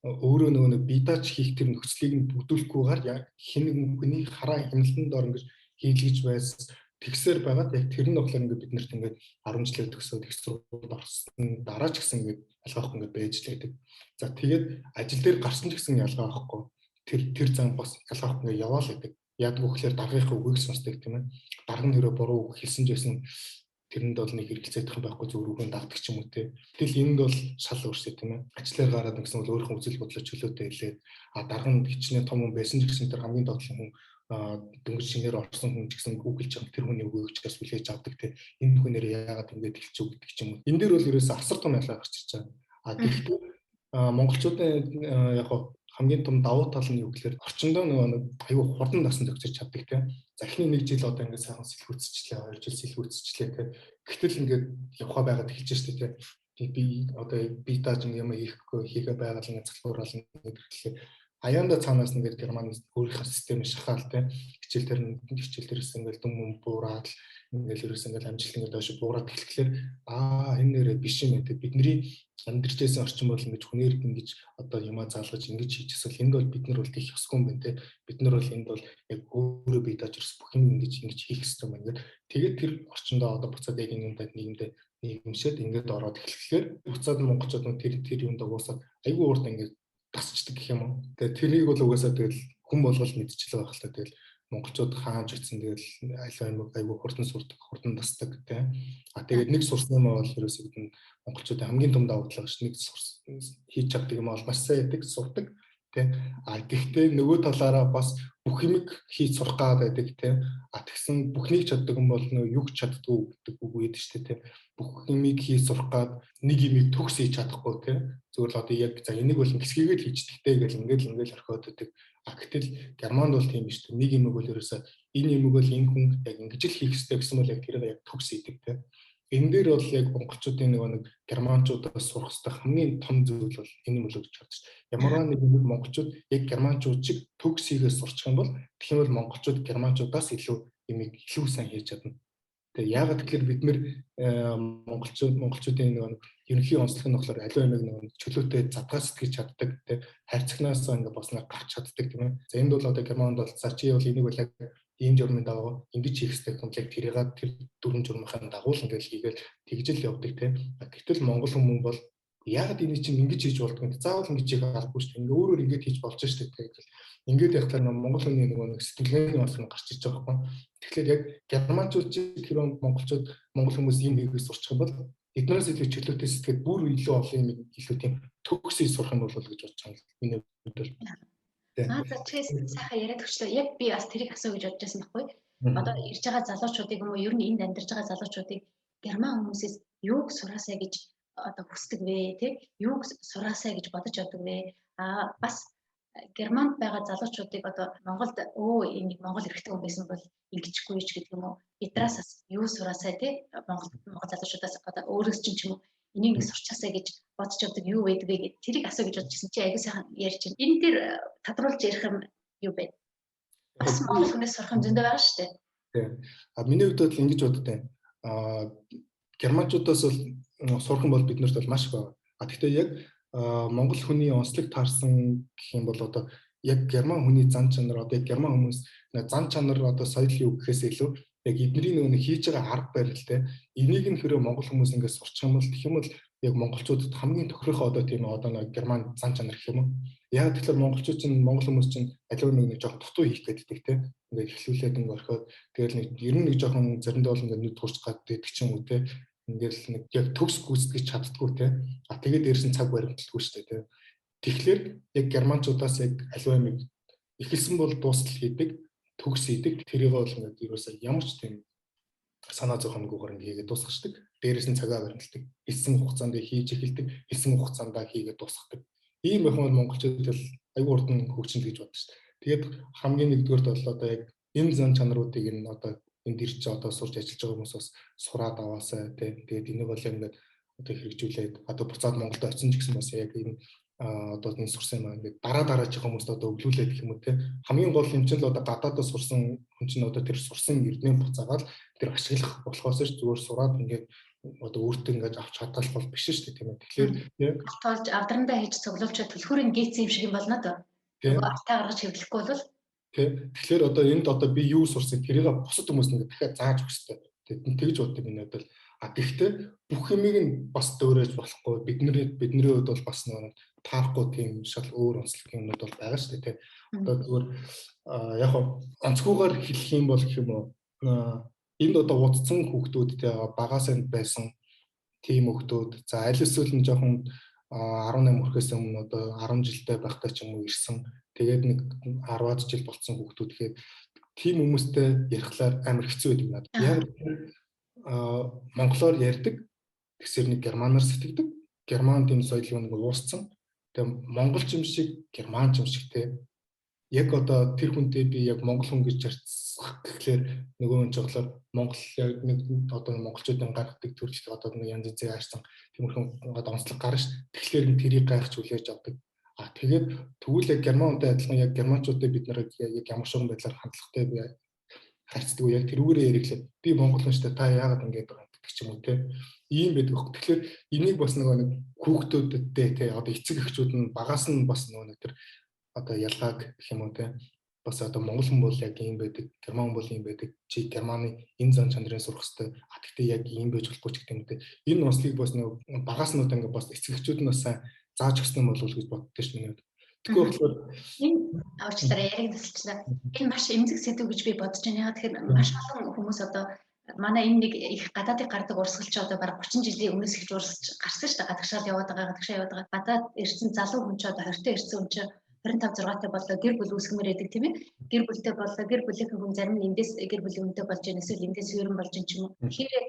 B: өөрөө нэг бидаач хийх тэр нөхцөлийг нь бүдүүлэхгүйгээр хэн нэгэн хүний хараа хяналтанд ор ингэж хийлгэж байсан тэгсээр байгаад яг тэр нь болохоор ингээд бид нарт ингээд 10 жилээр төгсөөд их сургуульд орсон дараа ч гэсэн ингээд ялгаахгүй ингээд байж л байдаг. За тэгээд ажил дээр гарсан ч гэсэн ялгаа авахгүй. Тэр зам бас ялгаахгүй ингээд яваал байдаг. Яадаг вэ гэхээр даргийнхаа үгийг сонсдог тийм ээ. Дарга нь өөрөө буруу үг хэлсэн ч байсан тэрэнд бол нэг хэрэгцээдэх юм байхгүй зөв үгэн дагдаг ч юм уу те. Тэгэл энд бол шал өөрсдөө тийм ээ. Ажлаар гараад гэсэн бол өөрийнхөө үзэл бодлоо чөлөөтэй хэлээд дарга нь хичнээн том хүн байсан ч гэсэн тэр хамгийн доотлон хүн дөнгөж шинээр орсон хүн ч гэсэн үг хэлж байгаа тэр хүний үгийг ч бас хүлээж авдаг те. Энэ хүнээр яагаад ингэж хэлчихв гэдэг ч юм уу. Энэ дээр бол ерөөсөө асар том ялгаа гарч ирж байгаа. Гэхдээ монголчуудын яг хамгийн том давуу тал нь юу гэхээр орчиндөө нэг аюу хурдан дасан төгсөж чаддаг тийм. За эхний нэг жил одоо ингээд сайхан сэлгүүцчлээ, 2 жил сэлгүүцчлээ тийм. Гэтэл ингээд явхаа байгаад эхэлж штэ тийм. Би одоо би тааж юм хийхгүй хийгээ байгаад ингээд залхуураал ингээд аяанда цаанаас ингээд герман өөрийнхөө систем шахаал тийм. Хичээл дээрээс ингээд дүм буураад ингээд ерөөс ингээд амжилт ингээд доош буураад эхлэхээр энэ нэрээ биш юм гэдэг бидний амьдрчээсэн орчин бол ингэж хүнээр ингэж одоо юмаа заалгаж ингэж хийчихсэл энд бол бид нар бол тийх ёсгүй юм байна те. Бид нар бол энд бол яг өөрөө бие дааж ирс бүх юм ингэж хийх хэрэгтэй юм ингээд тэгээд тэр орчиндөө одоо буцаад яг энэ юмдад нийгэмшээд ингээд ороод эхлэхээр буцаад монголчууд тэр юмд уусаад айгүй урт ингээд тасчдаг гэх юм уу. Тэгээд тэрийг бол угаасаа тэгэл хүн болгол мэдчихлээ байх л та тэгэл монголчууд хааж утсан тэгэл айгүй хурдан сурдаг, хурдан тасдаг тийм. Тэгээд нэг сурсан юм бол ерөөсөө бид монголчуудын хамгийн том давуу тал гэж нэг хийж чаддаг юм бол маш сайн яадаг, сурдаг тийм. Гэхдээ нөгөө талаараа бас бүх юмыг хийж сурах гад байдаг тийм. Тэгсэн бүхнийг чаддаг юм бол нөгөө юг чаддгүй гэдэг үг үүд шүү дээ тийм. Бүх юмыг хийж сурах гад нэг юмыг төгс хийж чадахгүй тийм. Зүгээр л одоо яг за энийг бол хэсгийгээр хийчихдэг гэл ингээл орхиод байдаг. Гэтэл германд бол тийм биш. Нэг юм бол ерөөсөө энэ юм бол энэ хүн яг ингэж л хийх хэрэгтэй гэсэн бол яг тэрийг яг төгс хийдэг тийм. Энэ дээр бол яг монголчуудын нэг германчуудаас сурах хэрэгтэй хамгийн том зүйл бол энэ юм л гэж бодож байна. Ямар нэг монголчууд яг германчууд шиг төгс хийгээ сурчих юм бол тэгэх юм бол монголчууд германчуудаас илүү сайн хийж чадна. Тэгээ яагаад тэгэхээр бид нэр монголчуудын нэг ерөнхий онцлог нь болохоор аливаа нэг чөлөөтэй задгаас сэтгэж чаддаг тийм хайрцагнаас ингээ босноо гарч чаддаг тийм ээ. За энд бол одоо германд бол за чи бол энийг бол яг ийм журмын дагуу ингэж хийх хэрэгтэй юм яг тэрийгээ тэр дөрвөн журмынхаа дагуу л ингээл хийгээл тэгжэл явдаг тийм. Гэтэл монгол хүмүүс бол яагаад энэ чинь ингэж хийж болдгоо юм заавал ингэж хийх албагүй шүү дээ. Ингээ өөрөөр ингэж хийж болж штэ тийм. Ингээд яхахаар монгол хүний нэг сэтгэлгээний онцлог гарч иж байгаа байхгүй. Тэгэхээр яг германчууд чиг тэр монголчууд монгол хүмүүс ийм хийгээс сурчих юм бол эднээс илүү чөлөөтэй сэтгэхэд бүр илүү олон юм илүү тийм төгсөй сурах нь бол гэж бодож байгаа юм. Миний бодлоор.
A: За чи сайхан яриад өгчлөө. Яг би бас тэрийг асуу гэж бодож байсан байхгүй. Одоо ирж байгаа залуучуудыг юм уу ер нь энд амьдарч байгаа залуучуудыг герман хүмүүсээс юуг сураасаа гэж одоо хүсдэг вэ тий? Юуг сураасаа гэж бодож байдаг вэ? Бас Германд байгаа залуучуудыг одоо Монголд энийг Монгол эрхтэн хүн байсан бол ингэчихгүй ч гэдэг юм уу. Эдраасаас юу сураасаа тий? Монгол залуучуудаас одоо өөрөөс чинь ч юм уу энийг нэг сурчаасаа гэж бодож явдаг юу байдаг вэ гэдэг тэрийг асуу гэж бодчихсон чи аягүй сайхан ярьж байна. Энэ дээр тодруулж ярих юм юу бэ? Бас Монгол хүнээс сурах юм зөндөө байгаа шүү дээ.
B: Тийм. Миний хувьд бол ингэж боддог. Германчуудаас бол сурах юм бол биднэрт бол маш их байна. Гэхдээ яг Монгол хүний онцлог таарсан гэх юм бол одоо яг герман хүний зан чанар одоо яг герман хүмүүс зан чанар одоо соёл юу гэхээс илүү яг эдний нөгөө хийж байгаа арга барил те энийг нь хэрэг монгол хүмүүс ингээд сурчих юм бол гэх юм бол яг монголчуудад хамгийн тохирох одоо тийм одоо нэг герман зан чанар гэх юм уу. Яг тэгэхээр монголчууд чинь монгол хүмүүс чинь аливаа нэг жоох дутуу хийх гэдэг те ингээд эхлүүлээд ингээд орхиод тэгэл нэг ер нь нэг жоохон заримдаа бол ингээд нүд турч гад гэдэг ч юм уу те ингээл нэг яг төгс гүйцэтгэж чаддгүй те тэгээд дээрс нь цаг баримталгүй шүү дээ те. Тэгэхээр яг германчуудаас яг аливаа нэг эхэлсэн бол дуустал хийдэг төгс хийдэг тэрийг бол ингээд ерөөсөө ямар ч тийм санаа зовхонгүйгээр ингээд хийгээд дуусгачдаг. Дээрээс нь цагаа баримталдаг. Хэлсэн хугацаанд хийж эхэлдэг. Хэлсэн хугацаанд хийгээд дуусгадаг. Ийм байх бол монголчууд бол аюу урдан хөгжинэ гэж боддог шүү дээ. Тэгээд хамгийн нэгдүгээрт бол одоо яг энэ зан чанаруудыг нь одоо энд ирж одоо сурч ажиллаж байгаа хүмүүс бас сураад аваасаа тэгээд энийг бол ингээд одоо хэрэгжүүлээд одоо буцаад Монголд очиж гэсэн бас яг энэ одоо энэ сурсан юм ингээд дараач хүмүүст одоо өглүүлээд гэх юм уу те хамгийн гол юм чинь л одоо гадаадаас сурсан хүн чинь одоо тэр сурсан эрдмийн буцаагаад тэр ашиглах болохоос ч зүгээр сураад ингээд одоо өөртөө ингээд авч чадах бол биш шүү дээ тийм ээ. Тэгэхээр яг
A: тоолж авдрандаа хийж цуглуулчаад төлхөрийн гейц юм шиг юм болно доо. Нөгөө автаа гаргаж хэвлэхгүй бол
B: тэгэхээр одоо энд одоо би юу сурсан тэрийг бусад хүмүүс ингээд дахиад зааж өгөх хэрэгтэй. Тэгж боддог энэ бол гэхдээ бүх юмыг нь бас дөөрөөж болохгүй бидний хувьд бол бас нэг таарахгүй тийм шал өөр онцлог юмнууд бол байгаа шүү дээ. Одоо зүгээр яг онцгойгоор хэлэх юм бол гэх юм уу энд одоо удцсан хүүхдүүд багаас энд байсан тийм хүүхдүүд за аль эсвэл нь жоохон 18 хүрхээс өмнө одоо 10 жилдээ байхдаа ч юм уу ирсэн тэгээд нэг 10-аад жил болсон хүүхдүүд гэхэд тийм хүмүүстэй ярихлаар амар хэцүү байдаг надад. Яг монголоор ярьдаг тэгсэр нэг германаар сэтгэдэг. Герман тийм соёлыг нэг уусцсан. Тэгээ монголч юм шиг германч юм шиг те. Яг одоо тэр хүнтэй би яг монгол хүн гэж харьцах гэхлээр нөгөө хүн жаглаар монгол яг нэг одоо монголчуудын гаргадаг төрөлт одоо нэг янз янзын хайрцан тиймэрхүү одоо онцлог гарна ш. Тэгэхээр тэрийг гайхаж хүлээж авдаг. Тэгээд тэгвэл яг герман хүнтэй адилхан яг германчуудад бид нарыг яг ямар шугам байдлаар хандлагатай би харьцдаг уу яг тэрүүгээрээ яриглаа. Би монгол хүнтэй та яагаад ингэж байгаа гэдэг ч юм уу те. Ийм байдаг. Тэгэхээр энийг бас нэг хүүхдүүдтэй те одоо эцэг эхчүүд нь багаас нь бас нэг тэр одоо ялгааг гэх юм уу те. Бас одоо монгол хүн бол яг ийм байдаг, герман бол ийм байдаг. Чи германы энэ зан чанарын сурах хэрэгтэй. Гэхдээ яг ийм байж болохгүй ч гэдэг юм те. Энэ онцлог бас багаас нь одоо бас эцэг эхчүүд нь бас зааж өгсөн юм болов уу гэж боддоо ш нь. Тэгэхээр болохоор
A: энэ авчлаараа яриг тасалчлаа. Энэ маш эмзэг сэдв гэж би бодож байна. Яг тэгэхээр маш олон хүмүүс одоо манай энэ нэг их гадаадыг гардаг урсгалч одоо бараг 30 жилийн өмнөөс ихж урсгалч гарсан шүү дээ. Гадагшаал яваад байгаа. Гадаад ирсэн залуу хүн ч одоо 20-т ирсэн хүн ч 25 6-тай боллоо гэр бүл үүсгэмээр байдаг тийм ээ. Гэр бүлтэй боллоо. Гэр бүлийнхэн хүн зарим нь эндээс гэр бүлийн үнэтэй болж байна. Эсвэл эндээс хөрөн болж байна ч юм уу. Тэгэхээр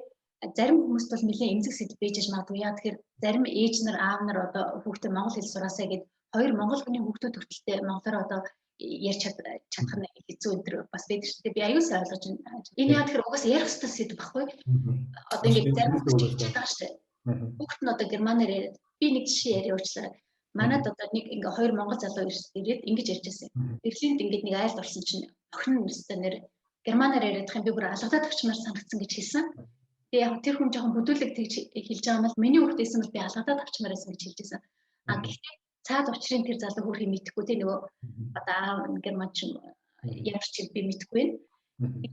A: зарим хүмүүст бол нэлээд эмзэг сэдв байж магадгүй. Яа тэгэхээр зарим ээж нар аав нар одоо хүүхдээ монгол хэл сураасаа гэд хоёр монгол хүний хүүхдүүд хүртэлтэй монголоор одоо ярьж чадах нь хэцүү өнтер бас байдаг шүү дээ. Би аюулсаа ойлгож байна. Энэ яа тэгэхээр угаасаа ярих хэрэгтэй сэдв баггүй. Одоо ингэ зарим хүмүүс чаддаг шүү дээ. Хүүхд нь одоо германаар яриад би нэг жишээ яриа уучлаарай. Манайд одоо нэг ингээ хоёр монгол залуу ирээд ингэж ярьж байсан. Берлинд ингээд нэг айлд орсон чинь охин өстэй нэр германаар яриадах юм би бүр алгадаад авчмаар санагдсан гэж хэлсэн. Тэгээ яг тэр хүн жоохон хөдөлгөг тэгж хэлж байгаа юм бол миний хүүхдээсэн бол би алгадаад авчмаар байсан гэж хэлж байсан. Гэхдээ цаад учрын тэр залуу хөрхий мэдхгүй те нөгөө одоо аав германч ямар ч би мэдхгүй байна.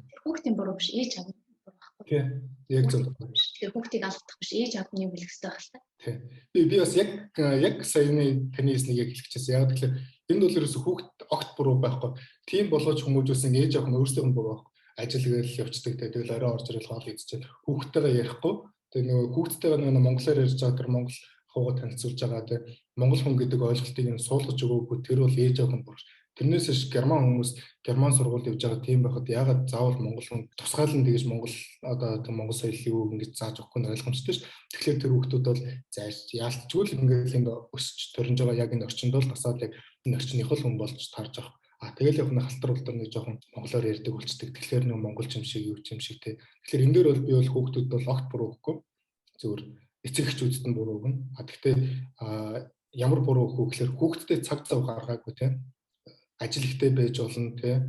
A: Тэр хүүхдийн буруу биш ээж аав буруу байхгүй.
B: Тийм. Яг зөв.
A: Тэгэхээр хүүхдийг алдах биш ээж аав нь хэлэх хэрэгтэй байх л та.
B: Тийм. Би бас яг саяны таны хэлснийг яг хэлчихсэн. Яг тэгэхээр энд бол ерөөсө хүүхд огт буруу байхгүй. Тийм болгож хүмүүжүүлсэн ээж аав нь өөрсдийнх нь буруу байхгүй. Ажил гээл явцдаг те тэгэл орой орж ирэл хоол идчихэл хүүхдтэйгээ ярихгүй. Тэгээ нөгөө хүүхдтэйгээ нөгөө монголоор ярьж байгаа тэр монгол хуугаа танилцуулж байгаа те монгол хүн гэдэг ойлголтыг нь суулгаж өгөөгүй тэр бол ээж аав нь буруу. Тэрнээс ш герман хүмүүс герман сургуульд явж байгаа тийм байхад ягаад заавал монгол хүн тусгаалan тэгэж монгол одоо монгол соёлыг юу ингэж зааж өгөх нь ойлгомжтой ш. Тэгэхээр тэр хүмүүс бол зайлж яалтчгүй л ингээд энд өсч төрнж байгаа яг энэ орчинд бол тасаад яг энэ орчных л хүн болж тарж авах. Тэгэл яг халтар улдар нэг жоохон монголоор ярьдаг болчдөг. Тэгэхээр нэг монгол юм шиг юу юм шиг те. Тэгэхээр энэ дээр бол би бол хүүхдүүд бол огт буруу өгөхгүй. Зөвхөн эцэг эхчүүдэд нь буруу өгнө. Гэхдээ ямар буруу өгөх вэ гэхээр хүүхдтэй цаг зав гаргаагүй те. Ажил ихтэй байж болно те.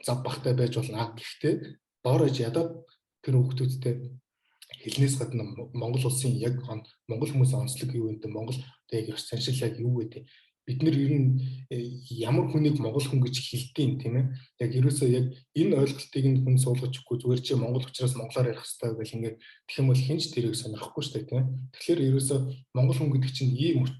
B: Зав багтай байж болно. Гэхдээ доорож ядаад тэр хүүхдүүдтэй хэлнээс гадна Монгол улсын яг монгол хүмүүсийн онцлог юу вэ? Монгол яг ёс заншил юу вэ? Бид нэр ер нь ямар хүнийг монгол хүн гэж хэлдэг тийм ээ. Яг ерөөсөө яг энэ ойлголтыг нь хүн суулгаж өгөхгүй зүгээр чи монгол учраас монголоор ярих хэрэгтэй гэл ингээд тэгэх юм бол хинч тэрийг сонирхгүй шүү дээ тийм ээ. Тэгэхээр ерөөсөө монгол хүн гэдэг чинь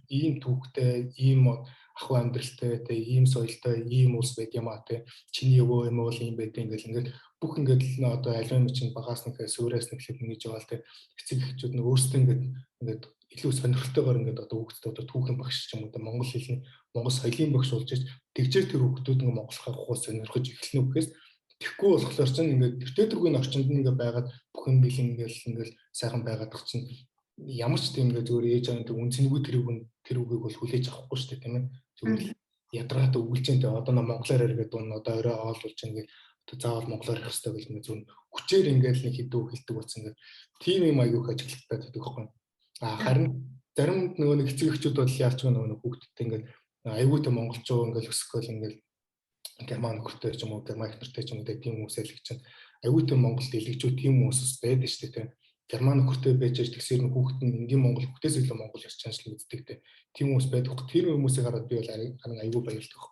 B: ийм түүхтэй, ийм ахуй амьдралтай, ийм соёлтой, ийм улс байд юм аа тийм. Чиний өвөө юм бол ийм байд ингээд бүх ингээд одоо аливаа чинь багаас нэг суураас нэг хэлэх ингэж яваал тийм. Эцэг эхчүүд нь өөрсдөө ингээд илүү сонирхолтойгоор ингээд одоо хүүхдэд одоо түүхэн багш ч юм уу монгол хэлний монгол соёлын багш болж тэгжээр тэр хүүхдүүд ингээд монголхоо хуу сонирхож эхэлнэ үхээс тэгэхгүй болохоор чинь ингээд дэвтэргүй орчинд ингээд байгаад бүх юм бэлэн ингээд сайхан байгаад тах чинь ямар ч тийм ингээд зүгээр ээж аавын үнцэнгүй тэр үгийг бол хүлээж авахгүй шүү дээ тийм ээ зүгээр ядраад өгүүлжэнтэй одоо монголоор яриад дуун одоо орой оолуулж ингээд заавал монголоор ярих хэрэгтэй гэж ингээд зөв хүчээр ингээд нэг хэдүү хэлдэг болсон ингээд тийм юм аягүй ажиглалттай байдаг байхгүй. Харин зарим нөгөө нэг эцэг эхчүүд бол яарч нөгөө хүүхдтэй ингээд аягүй тэ монголчуу ингээд өсгөөл ингээд герман нөхөртэй ч юм уу герман эхнэртэй ч юм уу тийм хүмүүсэл гэж чинь аягүй тэ монголд дэлгэжүү тийм хүмүүс байдаг шүү дээ. Герман нөхөртэй байж тэгсээр хүүхэд нь энгийн монгол хүүхдээс илүү монгол ярьж чанаш л үздэг те. Тийм хүмүүс байдаг. Тэр хүмүүсийг хараад би бол харин аягүй баярлдаг.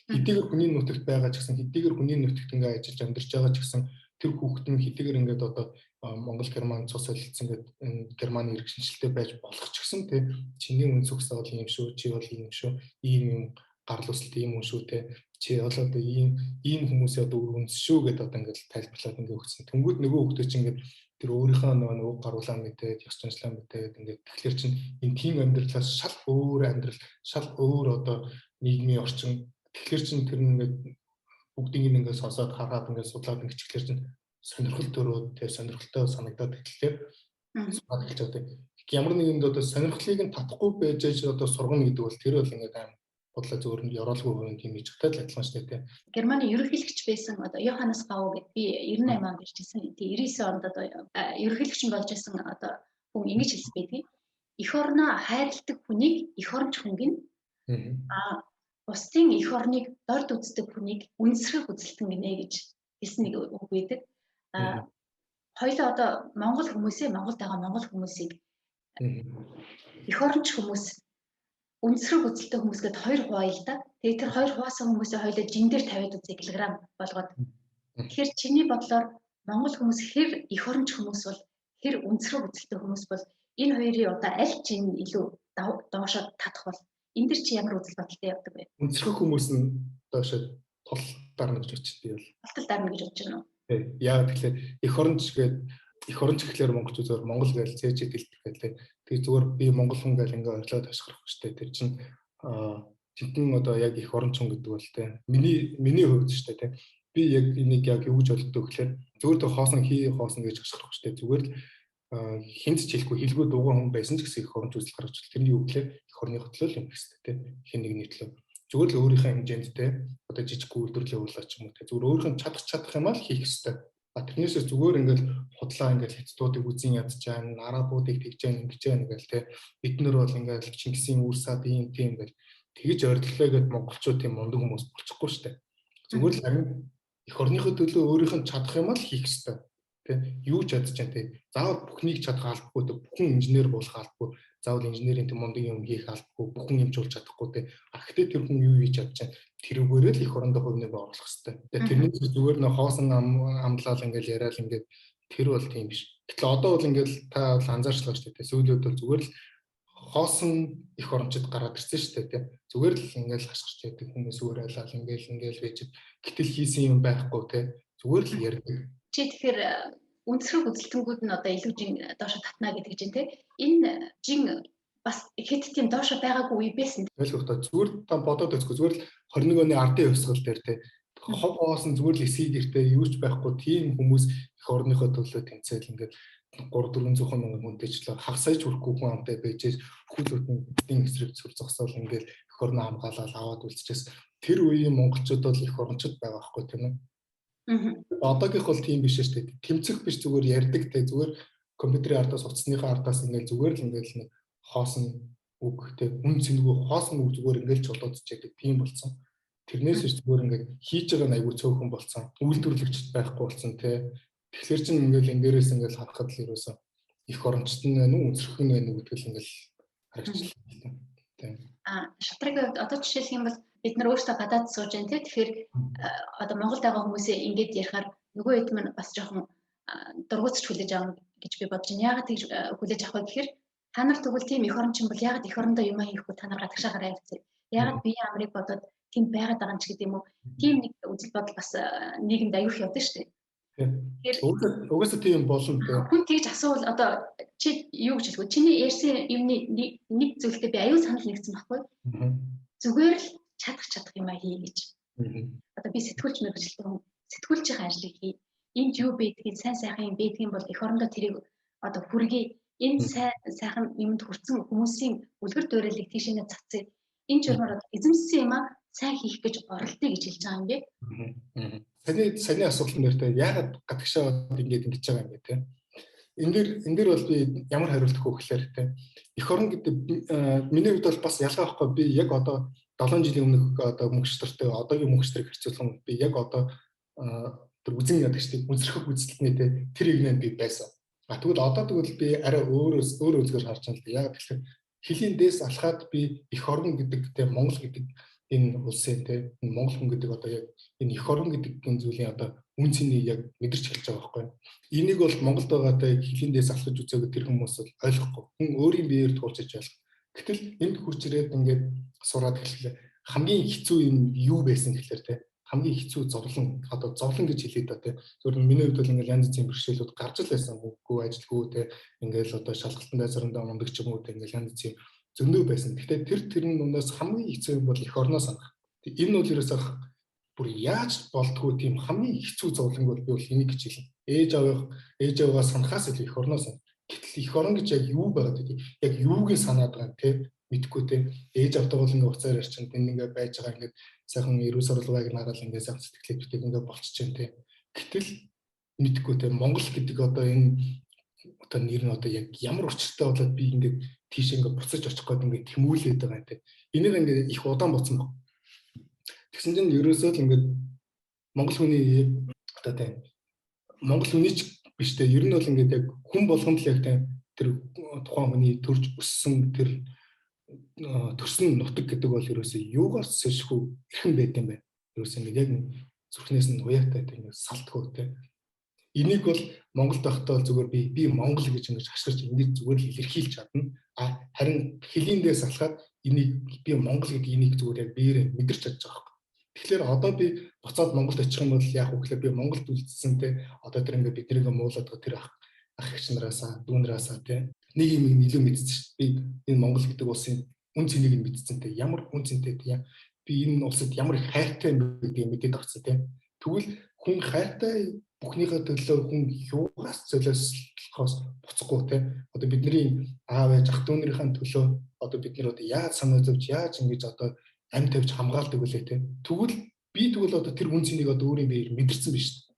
B: Хэдийгээр хүний нутагт байгаа ч гэсэн хэдийгээр хүний нутагт ингээд ажиллаж амьдарч байгаа ч гэсэн тэр хүүхэд нь хэдийгээр ингээд одоо монгол герман цус солилцсон гэдэг германы иргэншилтэй байж болох ч гэсэн те чиний үнс өгсөө бол юм шүү чи бол юм шүү ийм юм гарал үүсэлт ийм юм шүү те чи бол одоо ийм хүмүүсээ одоо үнс шүү гэдэг одоо ингээд тайлбарлаад ингээд өгсөн. Тэнгүүд нөгөө хүүхдээ чинь ингээд тэр өөрийнхөө нөгөө гаруулаа мэдээд ёс заншлаа мэдээд ингээд тэгэхээр чинь энэ тийм амьдралаас шал өөр амьдрал шал өөр одоо нийгмийн орчин тэгэхээр чинь тэр ингээд бүгдийг ингээд сонсоод хараад ингээд судлаад ингээд чиглэлэр чинь сонирхол төрөөд тэгээ сонирхолтой санагдаад тэгэхээр судалж эхэлж байгаа. Ямар нэгэнд одоо сонирхлыг нь татахгүй байж одоо сургана гэдэг бол тэр бол ингээд аим бодлоо зөвөр нь ёроолгүй хүн тийм хийж чаддаг л адилхан шүү дээ.
A: Германы ерөнхийлөгч байсан одоо Йоханнес Гау гэдэг би 98 онд иржсэн. Тэгээ 99 онд одоо ерөнхийлөгч болж байсан одоо хүн ингэж хэлсэн байдаг. Эх орноо хайрладаг хүнийг эх оронч хөнгөн бусдын эх орныг дорд үздэг хүнийг үнсрэх үзэлтэн гинэ гэж хэлсэн нэг үг байдаг. Хоёлоо одоо монгол хүмүүсээ Монголд байгаа монгол хүмүүсийг эх оронч хүмүүс үнсрэг үзэлтэй хүмүүс гээд хоёр хуваая л да. Тэгээ тэр хоёр хуваасан хүмүүсээ хоёлоо жин дээр тавиад үзье килограмм болгоод. Тэгэхээр чиний бодлоор монгол хүмүүс хэр эх оронч хүмүүс бол хэр үнсрэг үзэлтэй хүмүүс бол энэ хоёрын одоо аль жин илүү доошоо татах бол энэ дэр чи ямар үзэл бодолтой явдаг вэ?
B: Үнсрэг хүмүүс нь доошоо тол дарна гэж бодчих би бол.
A: Тол дарна гэж бодож байна уу?
B: Яа тэгэхээр эх оронч гэхлээр монголчууд зөвөр монгол гэж цээжэд хэлдэг гэдэг. Тэгээ зүгээр би монгол хүн гэж ингээ орлоод ашиглах штэ. Тэр чинь тентэн одоо яг эх оронч хүн гэдэг бол те. Миний хувьд штэ те. Би яг энийг яг юу гэж боддог гэхээр зүгээр тэ хоосон гэж ашиглах штэ. Зүгээр л хинт ч хэлэхгүй хэлгүй дугуй хүн байсан ч гэсэн эх оронч үзэл гаргаж бол тэрний юу гэхээр эх орны хөтлөл юм гэхтэй те. Хэн нэгний төлөө. Зүгээр л өөрийнхөө хэмжээнд те одоо жижиг үйлдвэрлэлийн явуулаач юм уу те зүгээр өөрийнх нь чадах юм аа хийх ёстой. Тэрнээсээ зүгээр ингээл худлаа ингээл хэцдуудыг үзэн ядчаан арабуудыг тэгж яан ингэж яан ингээл те бид нар бол ингээл Чингисийн үрсад ийм тийм ингээл тэгж ойрлолоо гэд монголчууд тийм мундаг хүмүүс болчихгүй штэ. Зүгээр л харин эх орныхоо төлөө өөрийнх нь чадах юм аа хийх ёстой. Тэ юу ч ядчаан те заавал бүхнийг чадах албагүй те бүхэн инженер болох албагүй заавал инженерийн тийм мундаг юм хийх албагүй бүхэн юмч болж чадахгүй те ахтэй тэр хүн юу хийж чадчихсан тэрүүгээр л эх орондоо хувь нэмээ оруулах хэрэгтэй. Тэгээ тэрний зүгээр нэ хоосон амлал ингээл яриад ингээд тэр бол тийм биш. Гэтэл одоо бол ингээд та бол анзаарчлаа шүү дээ. Сүүлүүд бол зүгээр л хоосон эх орончид гараад ирсэн шүү дээ. Зүгээр л ингээл хашгирч яадаг хүмүүс зүгээр айлал ингээл байж гэтэл хийсэн юм байхгүй те. Зүгээр л ярьдаг.
A: Чи тэгэхээр үнсрэг үзэлтэнгүүд нь одоо илүү жин доошо татна гэдэг чинь те. Энэ жин бас хэд тийм доошо байгаагүй үе байсан.
B: Ойлгох та зүгээр та бодоод үзгүй зүгээр л 21 оны ардын хувьсгал дээр те хов хоосон зүгээр л эсхий гэртээ юу ч байхгүй тийм хүмүүс их орныхоо төлөө тэмцээл ингээд 3-400 мянган хүнтэй ч л хагасаж хүрэхгүй хүн амтай байж хүүхдүүдийн эдийн эсрэг зүр зогсоол ингээд их орноо хамгаалаад аваад үлчээс тэр үеийн монголчууд бол их орончууд байгаа байхгүй тийм үү? Одоогийнх бол тийм биш шүү дээ. Тэмцэх биш зүгээр ярьдаг те зүгээр компьютерийн ардаас утасныхаа ардаас ингээд зүгээр л ингээд нэг хоосон үг те үн цэнгүү хоосон үг зүгээр ингээд чулуудж яадаг тийм болсон. Тэрнээс ч зүгээр ингээд хийж байгаа айгүй цөөхөн болсон. Үйлдвэрлэгчд байхгүй болсон те. Тэгэхээр чинь ингээд энгээрээс ингээд харахад л ерөөсөө их орончт нь байна уу өнцөрх нь байна уу гэдэг л ингээд харагчлаа. Тийм.
A: Шатрыг одоо жишээлх юм бол бид нар өөрсдөө гадаад сууж байна тийм. Тэгэхээр одоо Монголд байгаа хүмүүсээ ингээд ярихаар нөгөө хэд мань бас жоохон дургуутч хүлээж авах гэж би бодож байна. Яагаад тэгж хүлээж авах вэ гэхээр та нар тэгвэл тийм их орончин бол яагаад их орондоо юм хийхгүй та нар гадагшаагаар явцгаа. Яагаад биеийн амрыг бодоод тийм байгаад байгаа юм ч гэдэг юм уу. Тийм нэг үзэл бодол бас нийгэмд аюух явдаг шүү дээ. Тэгэхээр
B: угаасаа тийм болно дээ.
A: Хүн тэгж асуувал одоо чи юу гэж хэлэх вэ? Чиний ярьсан юмны нэг зүйлтэй би аюул санал нэгсэн байхгүй. Зүгээр л чадах юм хий гэж. Одоо би сэтгүүлч мэргэжилтэй хүн сэтгүүлчийн ажлыг хий. Энд юу байдгийг сайн сайхан юм байдгийн бол эх орондоо тэрийг одоо хүргэе. Энэ сайхан юмд хүрсэн хүмүүсийн үлгэр дуурайлыг тийшээ цацъя. Энэ журмаар эзэмссэн юм сайн хийх гэж оролдъё гэж хэлж байгаа юм бэ.
B: Саний асуулт нэртэй яагаад гадагшаа ингэж байгаа юм бэ те. Энд дээр бол би ямар хариулт өгөх гэхээр те. Эх орон гэдэг миний хувьд бол бас ялгаа байхгүй би яг одоо 7 жилийн өмнөх одоо мөнгөчтөртэй одоогийн мөнгөчтөрийг харьцуулсан би яг одоо тэр үзэн ядагчдыг үнсэрхэг үзэлтний те тэр игнэнд би байсан. Тэгвэл одоо тэгвэл би арай өөр үзгээр харж байна л да. Яг тэгэхээр хилийн дээс алхаад би эх орон гэдэг те Монгол гэдэг энэ улсын те Монгол хүн гэдэг одоо яг энэ эх орон гэдэг энэ зүйлийн одоо үн цэнийг яг мэдэрч хэлж байгаа байхгүй. Энийг бол Монголд байгаа те хилийн дээс алхаж үзээгүй тэр хүмүүс бол ойлгохгүй. Хүн өөрийн биеэр туулчиж ойлгох. Гэтэл энд хурж ирээд ингээд сураад хэллээ. Хамгийн хэцүү юм юу байсан гэхэлэр те хамгийн хэцүү зовлон одоо зовлон гэж хэлээд та те зөвхөн миний хувьд бол ингээд янз бүрийн бэрхшээлүүд гарч л байсан. Үгүй ажилгүй те ингээд одоо шалгалтандаа заримдаа мундаг ч юм уу те ингээд янз бүрийн зөндөө байсан. Гэхдээ тэрний дундаас хамгийн хэцүү юм бол эх орноо санах. Энэ бол ерөөсөө бүр яаж болдгоо тийм хамгийн хэцүү зовлон бол би бол энийг гэж хэлнэ. Ээж аваа санахаас илүү эх орноо санах. Гэтэл эх орон гэж яг юу байгаад вэ? Яг юуг санаад байгаа те мэдхгүй те ээж автаа бол ингээ уцаар ярьчин энэ ингээ байж байгаа ингээ сайхан эрүүл сурвалгааг нагаал ингээ сайхан сэтгэлээ битгий ингээ болчихжээ те. Гэтэл мэдхгүй те Монгол гэдэг одоо энэ одоо нэр нь одоо яг ямар учиртай болоод би ингээ тийш ингээ буцаж очих гээд ингээ тэмүүлээд байгаа те. Энийг ингээ их удаан буцсан баг. Тэгсэн чинь ерөөсөө л ингээ Монгол хүний одоо те Монгол хүний ч биш те ер нь бол ингээ яг хүн болгонд л яг те тэр тухайн хүний төрж өссөн тэр төрсөн нутаг гэдэг бол ерөөсөө юугаас сэшгүй хэрхэн байд юм бэ? Ерөөсөө ингэ яг зүрхнээс нь уяатай ингэ салтгүй те. Энийг бол Монголд байхдаа зүгээр би Монгол гэж ингэж хашгирч энийг зүгээр л илэрхийлж чадна. Харин хэлиндээс алхаад энийг би Монгол гэдэг энийг зүгээр яг биеэрээ мэдэрч чадж байгаа юм. Тэгэхээр одоо би буцаад Монголд очих юм бол яах вэ гэхээр би Монголд үлдсэн те одоо тэр ингэ биднийг муулаад тэр ах эгч нараасаа дүүнраасаа те нэг юм илүү мэдсэн шүү дээ. Би энэ Монгол гэдэг улсын үн цэнийг нь мэдсэн те ямар үн цэнтэй те би энэ улсад ямар их хайртай юм бэ гэдгийг мэдээд авсан те. Тэгвэл хүн хайртай бүхнийхээ төлөө хүн юугаас золиослохоос буцахгүй те. Одоо бидний аав ээж ах дүүнийхэн төлөө одоо бид нар одоо яаж санаа зовж яаж ингэж одоо амь тавьж хамгаалдаг үлээ те. Тэгвэл одоо тэр үн цэнийг одоо өөрийн биеэр мэдэрсэн биш шүү дээ.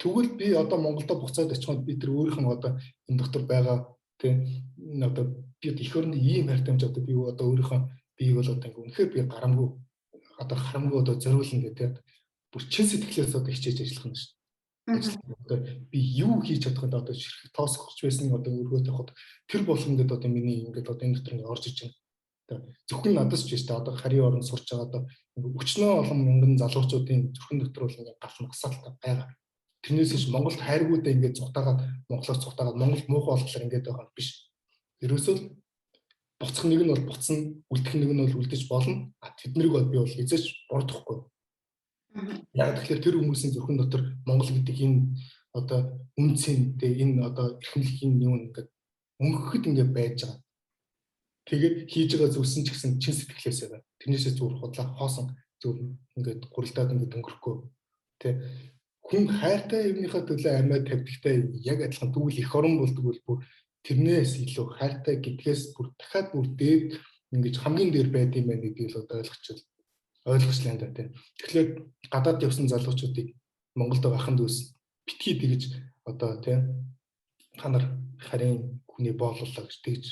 B: Тэгвэл би одоо Монголдо буцаад очиход би тэр өөрийнх нь одоо энэ доктор байгаа те одоо би их орны ийм хайртамж одоо би одоо өөрийнхөө биеийг бол одоо ингээ үнэхээр би харамгүй одоо зориулна гэдэг бүр чин сэтгэлээс одоо хичээж ажиллах юм шүү дээ. Одоо би юу хийж чадах вэ одоо ширхэг тоосгоч байсан одоо өргөөд явахад тэр болгон гэдэг одоо миний ингээд одоо энэ дотор ингээ орж иж байна. Зөвхөн надаас ч биш та одоо харийн орнд сурч байгаа одоо өчнөө олон мянган залуучуудын зөвхөн дотор бол ингээ гал магсаалтай байгаа. Тэрнээс ч Монголд хайргуудаа ингээд цутаагаад Монголоор цутаагаад Монгол муухай болохоор ингээд байгаа биш. Ерөөсөө буцах нэг нь бол буцна, үлдэх нэг нь бол үлдэж болно. Тэднийг бол би бол хязгаарч бурдахгүй. Яг тэгэхээр тэр хүмүүсийн зөвхөн дотор Монгол гэдэг энэ одоо үн цэнтэй энэ одоо эрхэмлэхийн юм ингээд өнгөхөд ингээд байж байгаа. Тэгээд хийж байгаа зүйлсэн ч гэсэн чин сэтгэлээсээ байна. Тэрнээсээ зүгээр худлаа хоосон зүгээр ингээд гурилдаад ингээд өнгөрөхгүй тий. Хүн хайртай юмныхаа төлөө амьд тавьдагтай яг адилхан тэгвэл эх орон болдог бол бүр тэрнээс илүү хайртай гэдгээс бүр дахиад бүр дээд ингэж хамгийн дээр байд юм байна гэдгийг л одоо ойлгочлаа да тий. Тэгэхээр гадаад явсан залуучуудыг Монголд байгаа ахын дүүс битгий тэгж одоо тий та нар харин хүний бооллоо гэж тэгж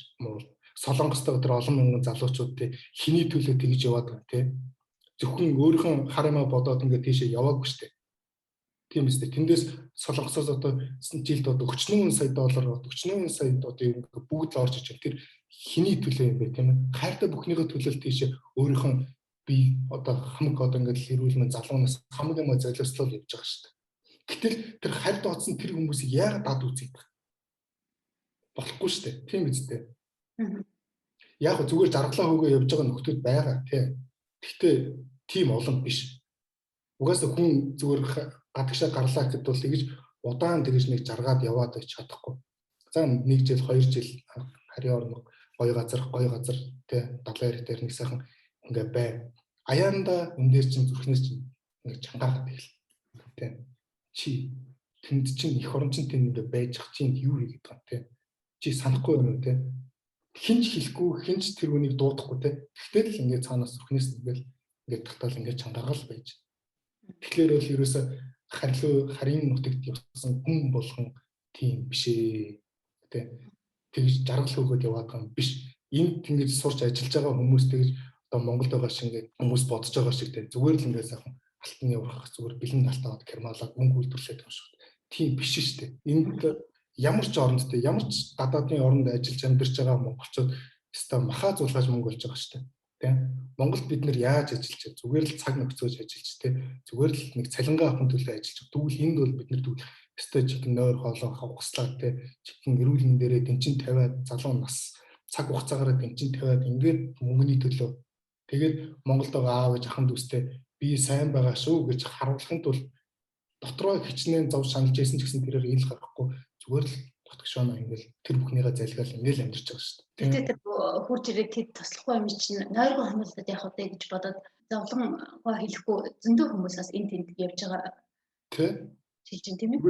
B: Солонгостой өдөр олон мянган залуучууд тий хиний төлөө тэгж яваад байгаа тий. Зөвхөн өөрийнхөө харамаа бодоод ингээд тийшээ яваагүй шүү дээ. Тийм үстэй. Тэндээс Солонгосоос одоо жилд одоо $40 сая, $40 сая одоо юм бүгд л орж иж тэр хиний төлөө юм бэ тийм ээ. Хайртай бүхнийхээ төлөө тийшээ өөрийнхөө би одоо хамаг одоо ингээд хэрүүлмэн залуунаас хамаг юм золиослол явж байгаа шүү дээ. Гэтэл тэр хайрт оцсон тэр хүмүүсийг яагаад дад үзээд байгаа? Болохгүй шүү дээ. Тийм үстэй. Яг зүгээр жаргалаа хөөгөө явж байгаа нөхдүүд байгаа тий. Гэхдээ тийм олон биш. Угаасаа хүн зүгээр гадагшаа гарлаа гэхэд бол тэгж удаан тэгж нэг жаргаад яваад чадахгүй. За 1 жил 2 жил харийн орно гоё газар тий далайн дээр нэг сайхан ингээ бай. Аяанда өндөр чинь зүрхнээс чинь ингээ чангаагаад тэгэл. Тий. Чи тэнд чинь эх орон чинь тэнд ингээ байж ах чинь юу хийгээд байгаа тий. Чи санахгүй юм уу тий. Хинч хэлэхгүй, хинч тэр үнийг дуудахгүй те. Тэгтэл л ингээд цаанаас зүрхнээс ингээд татал ингээд чангаагаал байж. Тэгэхээр бол ерөөсө харийн нутагт явсан хүн болгон тийм биш ээ. Тэ. Тэгж жаргал хөөгөөд яваад байгаа юм биш. Энд ингэж сурч ажиллаж байгаа хүмүүс тэгж одоо Монголд байгаа шиг ингээд хүмүүс бодож байгаа шиг те. Зүгээр л ингээд сайхан алтны урах зүгээр бэлэн алтаад кермалаад мөнгө үйлдвэрлээд байгаа шүү. Тийм биш шүү дээ. Энд ямар ч оронд те ямар ч гадаадын оронд ажиллаж амьдарч байгаа монголчууд өстой махаа зулгааж мөнгө болж байгаа шүү дээ. Тэ? Монголд бид нэр яаж ажиллаж зүгээр л цаг нөхцөөж ажиллаж те зүгээр л нэг цалингаа авахын төлөө ажиллаж. Тэгвэл энд бол бид нэр тэгвэл өстой чихэн нойр хоолоо хавгаслаад те чихэн эрүүл мэндийн дээрээ дэнчин тавиад залуу нас цаг хугацаагаараа дэнчин тавиад ингээд мөнгөний төлөө тэгээд Монголд байгаа аав ээж ахын дүүстэй би сайн байгаа шүү гэж харуулахын тулд дотроо хичнээн зов шаналж байсан ч гэсэн тэрээр ил гарахгүй зүгээр л дотгошоно ингээл тэр бүхнийгээ залхиал ингээл амьдарч байгаа шүү дээ.
A: Тэгтээ тэр хурж ирээд тэд туслахгүй юм чинь нойргоо хамгаалаад явах уу гэж бодоод зовлонгоо хэлэхгүй зөндөө хүмүүсээс энэ тэнд явж байгаа.
B: Тэ.
A: Шилжин тийм ээ.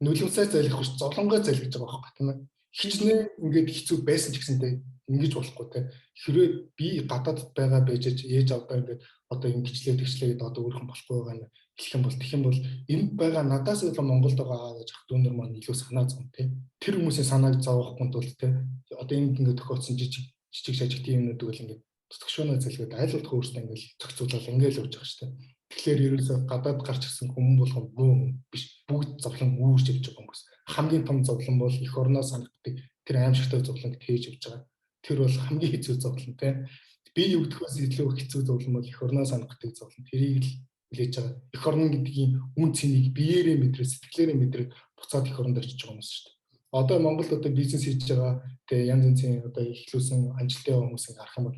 B: Нүлэмсээ залхихгүй ш зовлонгоо залхиж байгаа байхгүй тийм ээ. Хичнээн ингээд хэцүү байсан ч гэсэндээ ингэж болохгүй те. Хэрвээ би гадаадд байгаа байж ээж авдаа ингээд одоо ингэчлээ тэгчлээ гэдэг одоо өөрхөн болохгүй байгаа нь хэлэх юм бол тэгэх юм бол энд байгаа надаас илүү Монголд байгаа аав ээж ах дүүнер маань илүү санаа зовно те. Тэр хүмүүсийн санааг зовоохгүй тул те. Одоо энд ингээд тохиолдсон жижиг шажигт юмнууд бол ингээд төгшөөнөө залгаад айлуулах өөрсдөө ингээд зохицуулаад ингээд л явж байгаа шүү дээ. Тэгэхээр ерөөсөө гадаад гарч ирсэн хүмүүс болгон муу биш бүгд зовлон үүрж явж байгаа хүмүүс. Хамгийн том зовлон бол эх орноо санагддаг тэр аимшигтай зовлонг тээж явж байгаа. Тэр бол хамгийн хэцүү зовлон те. Би югдөхөөс илүү хэцүү зовлон бол эх орноо санагддаг зовлон. Тэрийг л хүлээж байгаа. Эх орн гэдгийн үн цэнийг биеэрээ мэдрээ, сэтгэлээрээ мэдрээ буцаад эх оронд очиж байгаа хүмүүс шүү дээ. Одоо Монголд одоо бизнес хийж байгаа те янз янзын одоо ихлүүлсэн амжилттай хүмүүсийг харах юм бол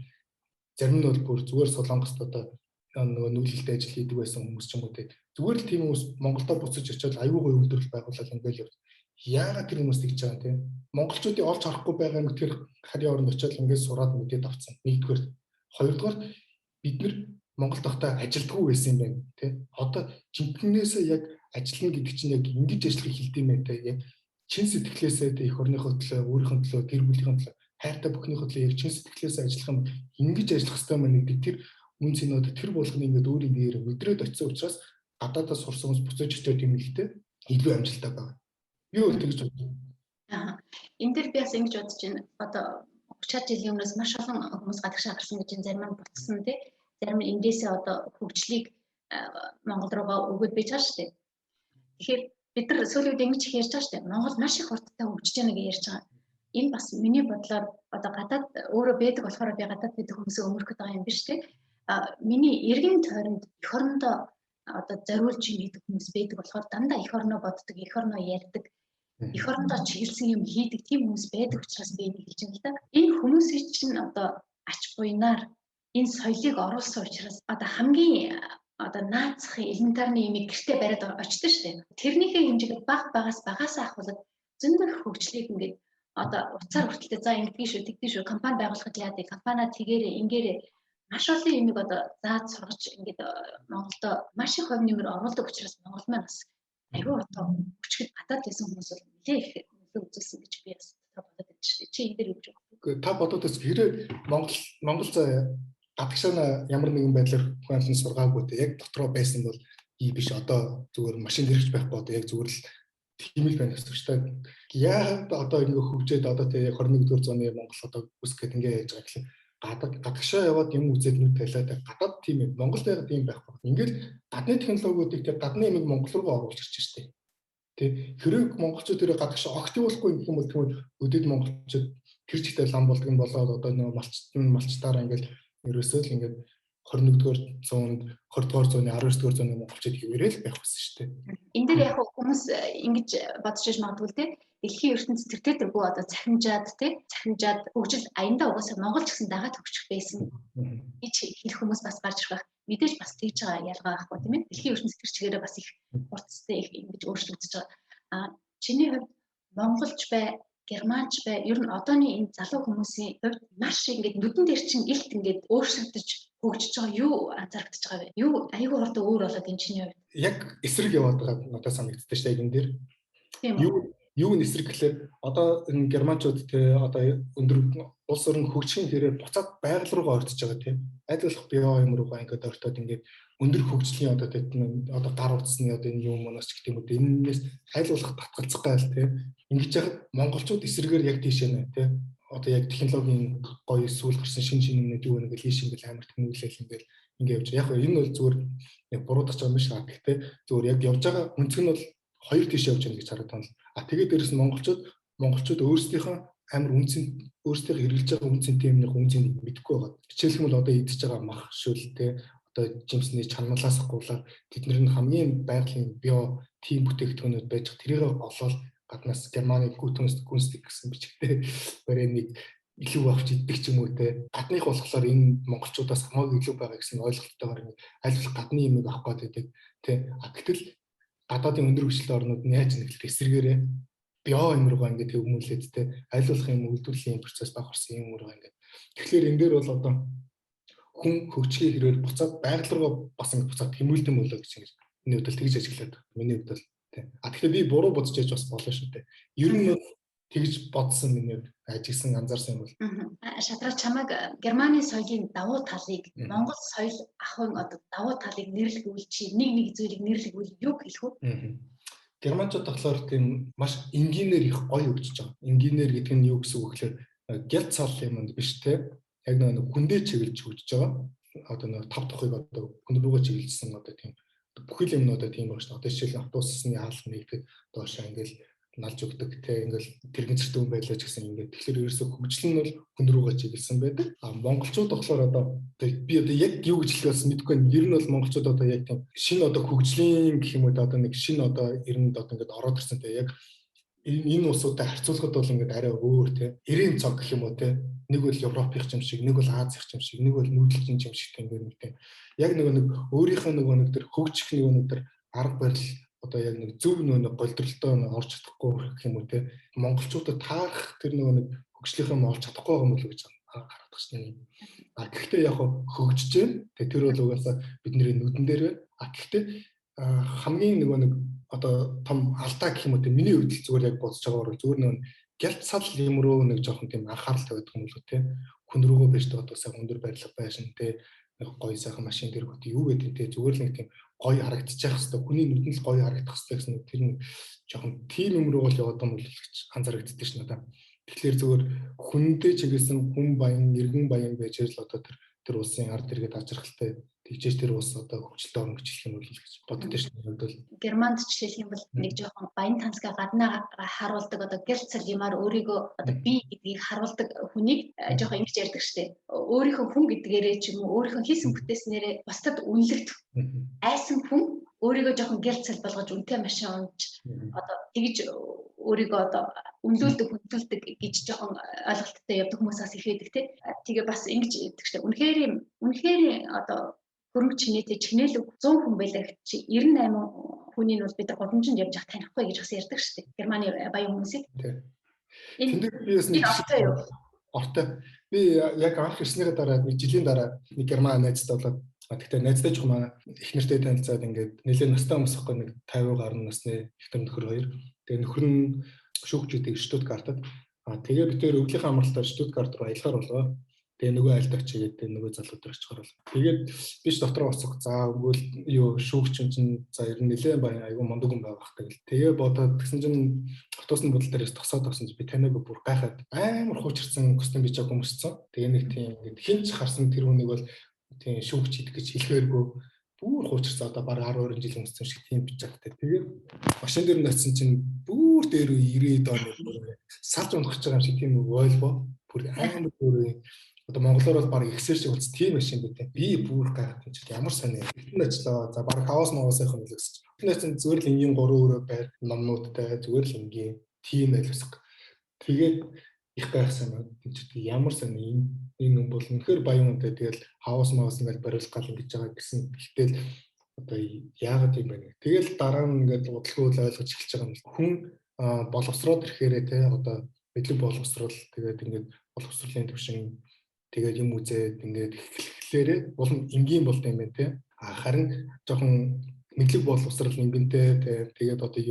B: зарим нь бол бүр зүгээр Солонгост одоо нөгөө нүүлэлт ажил хийдэг байсан хүмүүс ч юм уу те зүгээр л тийм хүмүүс Монголдо буцаж очиод аюу гой үйлдвэрлэл байгуулалт ингээл явж. Яагаад тэр хүмүүс тэгж байгаа юм те? Монголчуудыг олж харахгүй байгаа юм тэр харийн оронд очиод ингээд сураад мэдээд авцсан. Нэгдүгээр, хоёрдугаар бид нар Монголд байхдаа ажилдгүй байсан юм байна те. Одоо жинхэнээсээ яг ажиллана гэдэг чинь яг ингэж ажиллахыг хэлдэм байх те. Яг чин сэтгэлээсээ те эх орныхоо төлөө, өөрийнхөө төлөө, гэр бүлийнхээ төлөө хайртай бүхнийхөө төлөө яг чин сэтгэлээсээ ажиллах юм ингэж ажиллах хэрэгтэй мэн гэдэг тэр үн цэнүүд тэр болгоны ингээд өөрийн биеэр мэдрээд очисон учраас гадаадаас сурсан хүмүүс буцаж очиод юм ихтэй илүү амжилттай байна. Юу вэ гэж бодож
A: байна? Энэ дээр би бас ингэж бодож байна. Одоо 30 жилийн өмнөөс маш олон хүмүүс гадагшаа гарсан гэж зарим нь буцсан тий. Зарим нь эндээсээ одоо хөгжлийг Монгол руугаа өгөөд байж байгаа шүү дээ. Тэгэхээр бид нар сүүлийн үед ингэж их ярьж байгаа шүү дээ. Монгол маш их хурдтай хөгжиж байна гэж ярьж байгаа. Энэ бас миний бодлоор одоо гадаад өөрөө байдаг болохоор би гадаад байдаг хүмүүсээ өмөрөхөд байгаа юм биш тий. Миний эргэн тойронд эх орондоо одоо зориулж хийдэг хүмүүс байдаг болохоор дандаа эх орноо боддог, эх орноо ярьдаг, эх орондоо чиглэсэн юм хийдэг тийм хүмүүс байдаг учраас би энийг хэлж байна л да. Энэ хүмүүсийн чинь одоо ач буйнаар энэ соёлыг оруулсан учраас одоо хамгийн одоо наацхын элементарны юмыг гэртээ бариад очдөг шүү дээ. Тэрнийхээ хэмжээг багасаа ахуулаад зөндөх хөгжлийг ингээд одоо уцаар хүртэлтэй за ингэдэг шүү, тэгдэг шүү, компани байгуулахад яадаг, компаниа тэгээрээ, ингээрээ маш олон юмыг одоо зааж сургаж ингээд Монголдо маш их хувь нэмэр оруулдаг учраас Монгол маань бас аюу одоо өчгөд гадаад байсан хүмүүс бол нэлээ их нөлөө үзүүлсэн гэж би бас бодод байна шүү дээ. Чи энэ дээр юу гэж боддог?
B: Та бодоод бас хэрэг Монгол гадагшаа ямар нэгэн байдлаар хүн сургаагүй те яг дотроо байсан бол ий биш одоо зүгээр машин дэрэгч байхгүй одоо яг зүгээр л тийм л байна гэсэн чинь яагаад одоо ингэ хөгжөөд одоо те 21-р зууны Монгол одоо үсгээд ингэ яаж байгаа гэхэл гадагшаа яваад юм үзээд нүд талаад гадаад тийм юм Монголд яг тийм байхгүй. Ингээд гадны технологиудыг те гадны юмыг Монгол руу оруулж ирж штеп. Тэ хэрэг монголчууд тэрийг гадагшаа активуулахгүй гэх юм бол тэгвэл өдөд монголчууд тэр жигтэй лам болдог нь болоод одоо нэг малчтаар ингээд ерөөсөө л ингээд 21-р зуунд 20-р зууны 19-р зууны монголчууд хэвээрэл байх байсан шүү дээ.
A: Энэ дээр яг хүмүүс ингэж бодож иж магадгүй те дэлхийн ертөнцийн тэртээ одоо захимжаад хөгжил аяндаа угаасаа Монголч гэсэн дагаад хөгжих байсан гэж хэлэх хүмүүс бас гарч ирэх байх. Мэдээж бас тэгж байгаа ялгаа байхгүй тийм ээ. Дэлхийн ертөнцийн тэр чигээрээ бас их уртстай их ингэж өөрчлөгдөж байгаа. Чиний хувьд монголч бай, германч бай, ер нь одооний энэ залуу хүмүүсийн хувьд маш ингэж нүдэн дээр чинь илт ингэж өөрчлөгдөж хөгжиж байгаа юу анзаарэгдэж байгаа вэ? Юу аюул хурдан өөр болоод энэ чиний хувьд?
B: Яг эсрэг яваад байгаа надад санагддаг шүү дээ энэ дээр. Юу эсрэг гэхэлээ одоо энэ германчууд те одоо өндөр улс орн хөгжихийн хэрэг буцаад байгаль руугаа ордож байгаа тийм. Айдуулах био юм руугаа ингээд ортоод ингээд өндөр хөгжлийн одоо гар утасны одоо энэ юм манаас ч гэх юм уу энэс айлуулах татгалзах гал тийм. Ингэж яхад монголчууд эсрэгээр яг тийшээ нэ тийм. Одоо яг технологийн гоё сүүл гарсан шинэ юмнууд юу нэг хийш юм бэл амар тэмүүлэл юм бэл ингээд явж. Яг энэ бол зүгээр яг буруудах юм биш аа. Гэхдээ зүгээр яг явж байгаа өнцг нь бол хоёр тийш явж байгаа гэж хараад байна. Тэгээд дээрэс нь монголчууд өөрсдийнхөө амар өөрсдийнхөө хэрэгжилж байгаа үнцэнтэй юмны үнцнийг мэдэхгүй байгаа. Хичээлх юм бол одоо идэж байгаа мах шүлтэй одоо жимсний чангалаас гуулаад тэднэр нь хамгийн байгалийн био тим бүтээгдэхүүнүүд байж тэрийг олоод гаднаас германы гүнсдэг гэсэн бичгтээ баримыг илүү авч иддэг ч юм уу те. Гадных болохоор энэ монголчуудаас хамаагүй илүү байгаа гэсэн ойлголттойгоор аль болох гадны юмыг авах гэдэг те. Гэтэл гадаадын өндөр хүчтэй орнууд нь яаж нэгэлт эсрэгээрээ био юм руугаа ингээд төвмүүлээд те аль болох юм үйлдвэрлэлийн процесс багарсан юм руугаа ингээд. Тэгэхээр энэ дээр бол одоо хүн хөгжихийн хэрээр буцаад байгаль руугаа бас ингээд буцаад тэмүүлдэм болоо гэж ингэж миний хувьд тэгж ажиглаад миний хувьд бол те. Тэгэхээр би буруу бодож яж бас болно шүү дээ. Ер нь тэгж бодсон миний ажигласан анзаарсан юм бол.
A: Шатрал чамайг Германы соёлын давуу талыг Монгол соёл ахын одоо давуу талыг нэрлэгүүл чи нэг зүйлийг нэрлэгүүл юу хэлэх вэ?
B: Германчууд болохоор тийм маш инженеэр их гоё өгч байгаа. Инженеэр гэдэг нь юу гэсэн үг гэхээр гялт цал юмд биш те. Яг нэг хүндээ чиглэж өгч байгаа. Одоо нэг тав тухыг одоо хүн рүүгээ чиглэжсэн одоо тийм бүхэл юмнуудаа тийм байна шүү дээ. Одоо жишээл автобусны хаалт нэгдэг доошоо ингээл налж өгдөг те ингээл тэрэгэн зэртэн байлаач гэсэн ингээд тэгэхээр ерөөсөө хөгжил нь бол хүн рүүгээ чиглэсэн байдаг. Монголчууд болохоор одоо би одоо яг юу гэж хэлэх байсан мэдэхгүй байна. Ер нь бол монголчууд одоо яг тийм шинэ одоо хөгжлийн гэх юм уу одоо нэг шинэ одоо эрэнд одоо ингээд ороод ирсэн те яг энэ улсуудтай харьцуулахад бол ингээд арай өөр те. Эрийн цог гэх юм уу те. Нэг бол Европын юм шиг, нэг бол Азийн юм шиг, нэг бол нүүдэлчин юм шиг тийм нэг тийм. Яг нэг өөрийнхөө нэг тэр хөгжих нэг тэр арга барил одоо яг нэг зөв нэг голдролтой орж чадахгүй гэх юм уу те. Монголчуудад таарах тэр нэг хөгжлийнхөө олж чадахгүй байгаа юм болов гэж гаргадаг шнэ. Гэхдээ яг хөгжиж जैन. Тэр бол угаасаа бидний нүдэн дээр байна. Гэхдээ хамгийн нэг одоо том алдаа гэх юм уу те. Миний хувьд зүгээр яг бодож байгаагаар зүгээр нэг гялт цал юм руу нэг жоохон тийм анхаарал тавиад байгаа юм л те. Хүн рүүгээ байж одоо сайн өндөр барилга байшин те. Гоё сайхан машин дээр хөт юу гэдэг те. Зүгээр л нэг тийм гоё харагдчих хэвээр хүний нүдэнд л гоё харагдах хэвээр гэсэн тэр нэг жоохон тийм юм руу л яваад байгаа юм л гэж анзаарэгддэг ш надаа. Тэгэхээр зүгээр хүндээ чиглэсэн хүн баян, иргэн баян байж л одоо тэр улсын ард иргэд ажирхалтай тэгжээж тэр улс одоо хөгжилтэй орно гэж хэлэх юм бол гэж боддог ш надад.
A: Германд жишээлх юм бол нэг жоохон баян тансгаа гаднаа харуулдаг одоо гялцал юмар өөрийгөө одоо би гэдгийг харуулдаг хүнийг жоохон ингэж ярьдаг штеп. Өөрийнхөө хүн гэдгээрээ ч юм уу өөрийнхөө хийсэн бүтээснээрээ бусдад үнэлэгдэх айсан хүн өөрийгөө жоохон гялцал болгож үнэтэй машин унж одоо тэгж өөрийгөө одоо үнэлүүлдэг гэж жоохон ойлголттой явдаг хүмүүсээс ихэдэг те. Тэгээ бас ингэж ярьдаг штеп. Үнэхээр одоо хөрөнгө чинээтэй чинээлэг 100 хүн байлаа гэж чи 98 хүний нь бол бид гудамжинд явж явах танихгүй гэж бас ярьдаг штеп. Германы баян хүмүүсийг.
B: Тэнд би бас нэг ортой. Би яг анх ирснийхээ дараа нэг жилийн дараа нэг герман найзтай болоод гэхдээ найзтай ч юм аа их нэртэй танилцаад ингээд нэлээд настай хүмүүс ахгүй нэг 50 гаруй насны ихтэй нөхөр хоёр. Тэгээ нөхөр нь шүүгчүүдийг Штутгартад тэгээ бид тэр өвлийнхээ амралтаар Штутгарт руу аялахаар болоо. Тэгээ нөгөө айлд очигээд нөгөө залуудаар очихоор бол. Тэгээд биш дотроо уцах. За өгөөл юу шүүгч чинь за ер нь нэлээд баян айгүй мундаг хүн байх тэгэл. Тэгээ бодоод тэгсэн чинь автобусны бодол дээрээс тосоод авсан чи би танайг бүр гайхаад амар хуучирсан костюм бичээг хүмүүсцэн. Тэгээ нэг тийм ингээд хинч харсан тэр хүнийг бол тийм шүүгч идэх гэж хэлэхээргүй бүр хуучирсан одоо баг 12 жил хүмүүсцэн шиг тийм бичээгтэй. Тэгээ машин дээр нь очисон чинь бүр дээр 90 донор салж унах гэж байгаа юм шиг тийм ойлбоо. Бүр амар бүр одоо монголоор бол баг ихсэр шиг үз тийм машин гэдэг. Би бүр гайхав чинь ямар сони. Бүтэн ажиллаа. За баг хаос моосынхан үлгсэж. Бүтэн зүгээр л энгийн 3 өрөө байр номнуудтай зүгээр л энгийн тийм байлсаг. Тэгээд их гайхсан байна. Чи ямар сони энэ бол үнэхээр баян үнэтэй тэгэл хаос моос ингээд бариулах гал ингэж байгаа гэсэн. Гэтэл одоо яагаад юм бэ? Тэгэл дараа нь ингээд бодлогоо ойлгож эхэлж байгаа юм. Хүн боловсроод ирэхээрээ те одоо мэдлэг боловсрол тэгээд ингээд боловсролын төвшин тэгээд юм үзээд ингээд эхлэхлээрээ бол энгийн болт юм байна те. Харин жоохон мэдлэг боловсрал ингэнтэй тэгээд одоо